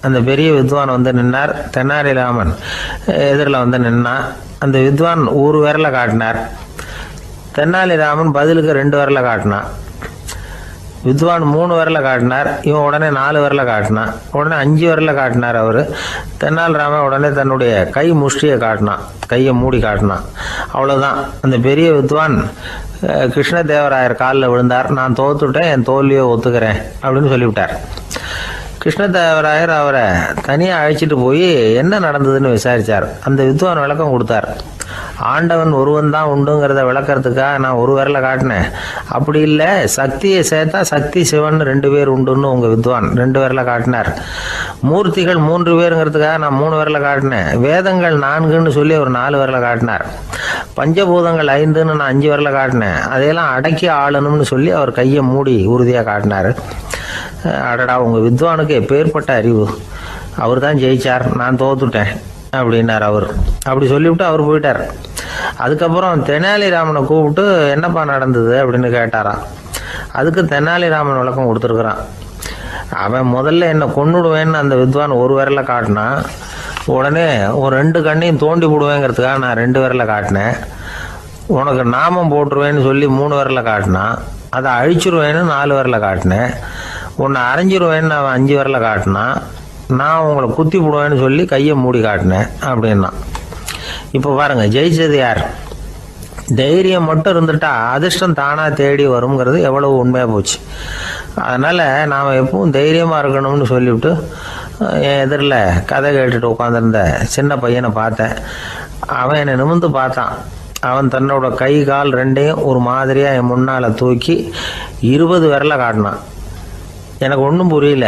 அந்த பெரிய வித்வான் வந்து நின்னார். தென்னாலிராமன் எதிரில் வந்து நின்னா. அந்த வித்வான் ஒரு விரலை காட்டினார். தென்னாலிராமன் பதிலுக்கு 2 விரலை காட்டினான். வித்வான் 3 விரலை காட்டினார். இவன் உடனே 4 விரலை காட்டினான். உடனே 5 விரலை காட்டினார் அவர். தென்னாலிராமன் உடனே தன்னுடைய கை முஷ்டியை காட்டினான், கையை மூடி காட்டினான். அவ்வளோதான். அந்த பெரிய வித்வான் கிருஷ்ணதேவராயர் காலில் விழுந்தார். நான் தோத்துட்டேன், என் தோல்வியை ஒத்துக்கிறேன் அப்படின்னு சொல்லிவிட்டார். கிருஷ்ணதேவராயர் அவரை தனியாக அழைச்சிட்டு போய் என்ன நடந்ததுன்னு விசாரித்தார். அந்த வித்வான் விளக்கம் கொடுத்தார். ஆண்டவன் ஒருவன் தான் உண்டுங்கிறத விளக்கறதுக்காக நான் ஒரு விரலை காட்டினேன். அப்படி இல்லை, சக்தியை சேர்த்தா சக்தி சிவன் 2 பேர் உண்டுன்னு உங்கள் வித்வான் 2 விரலை காட்டினார். மூர்த்திகள் 3 பேருங்கிறதுக்காக நான் 3 விரலை காட்டினேன். வேதங்கள் 4ன்னு சொல்லி ஒரு 4 விரலை காட்டினார். பஞ்சபூதங்கள் 5ன்னு நான் 5 விரலை காட்டினேன். அதையெல்லாம் அடக்கி ஆளணும்னு சொல்லி அவர் கையை மூடி உறுதியாக காட்டினார். அடடா, உங்கள் வித்வானுக்கு எப்பேற்பட்ட அறிவு! அவர் தான் ஜெயிச்சார், நான் தோத்துட்டேன் அப்படின்னார் அவர். அப்படி சொல்லிவிட்டு அவர் போயிட்டார். அதுக்கப்புறம் தெனாலிராமனை கூப்பிட்டு என்னப்பா நடந்தது அப்படின்னு கேட்டாராம். அதுக்கு தெனாலிராமன் விளக்கம் கொடுத்துருக்குறான். அவன் முதல்ல என்னை கொன்னுடுவேன்னு அந்த வித்வான் ஒரு விரலை காட்டினான். உடனே ஒரு 2 கண்ணையும் தோண்டி போடுவேங்கிறதுக்காக நான் 2 விரலை காட்டினேன். உனக்கு நாமம் போட்டுருவேன்னு சொல்லி 3 விரலை காட்டினான். அதை அழிச்சிருவேன்னு 4 விரலை காட்டினேன். உன்னை அரைஞ்சிருவேன்னு அவன் 5 விரலை காட்டினான். நான் உங்களை குத்தி போடுவேன்னு சொல்லி கையை மூடி காட்டினேன் அப்படின்னா. இப்போ பாருங்க, ஜெயிச்சது யார்? தைரியம் மட்டும் இருந்துட்டா அதிர்ஷ்டம் தானாக தேடி வருங்கிறது எவ்வளவு உண்மையாக போச்சு. அதனால் நாம் எப்பவும் தைரியமாக இருக்கணும்னு சொல்லிவிட்டு என் எதிரில் கதை கேட்டுட்டு உட்காந்துருந்த சின்ன பையனை பார்த்தேன். அவன் என்னை நிமிர்ந்து பார்த்தான். அவன் தன்னோட கை கால் 2ஐயும் ஒரு மாதிரியாக என் முன்னால் தூக்கி 20 விரலை காட்டினான். எனக்கு ஒன்றும் புரியல.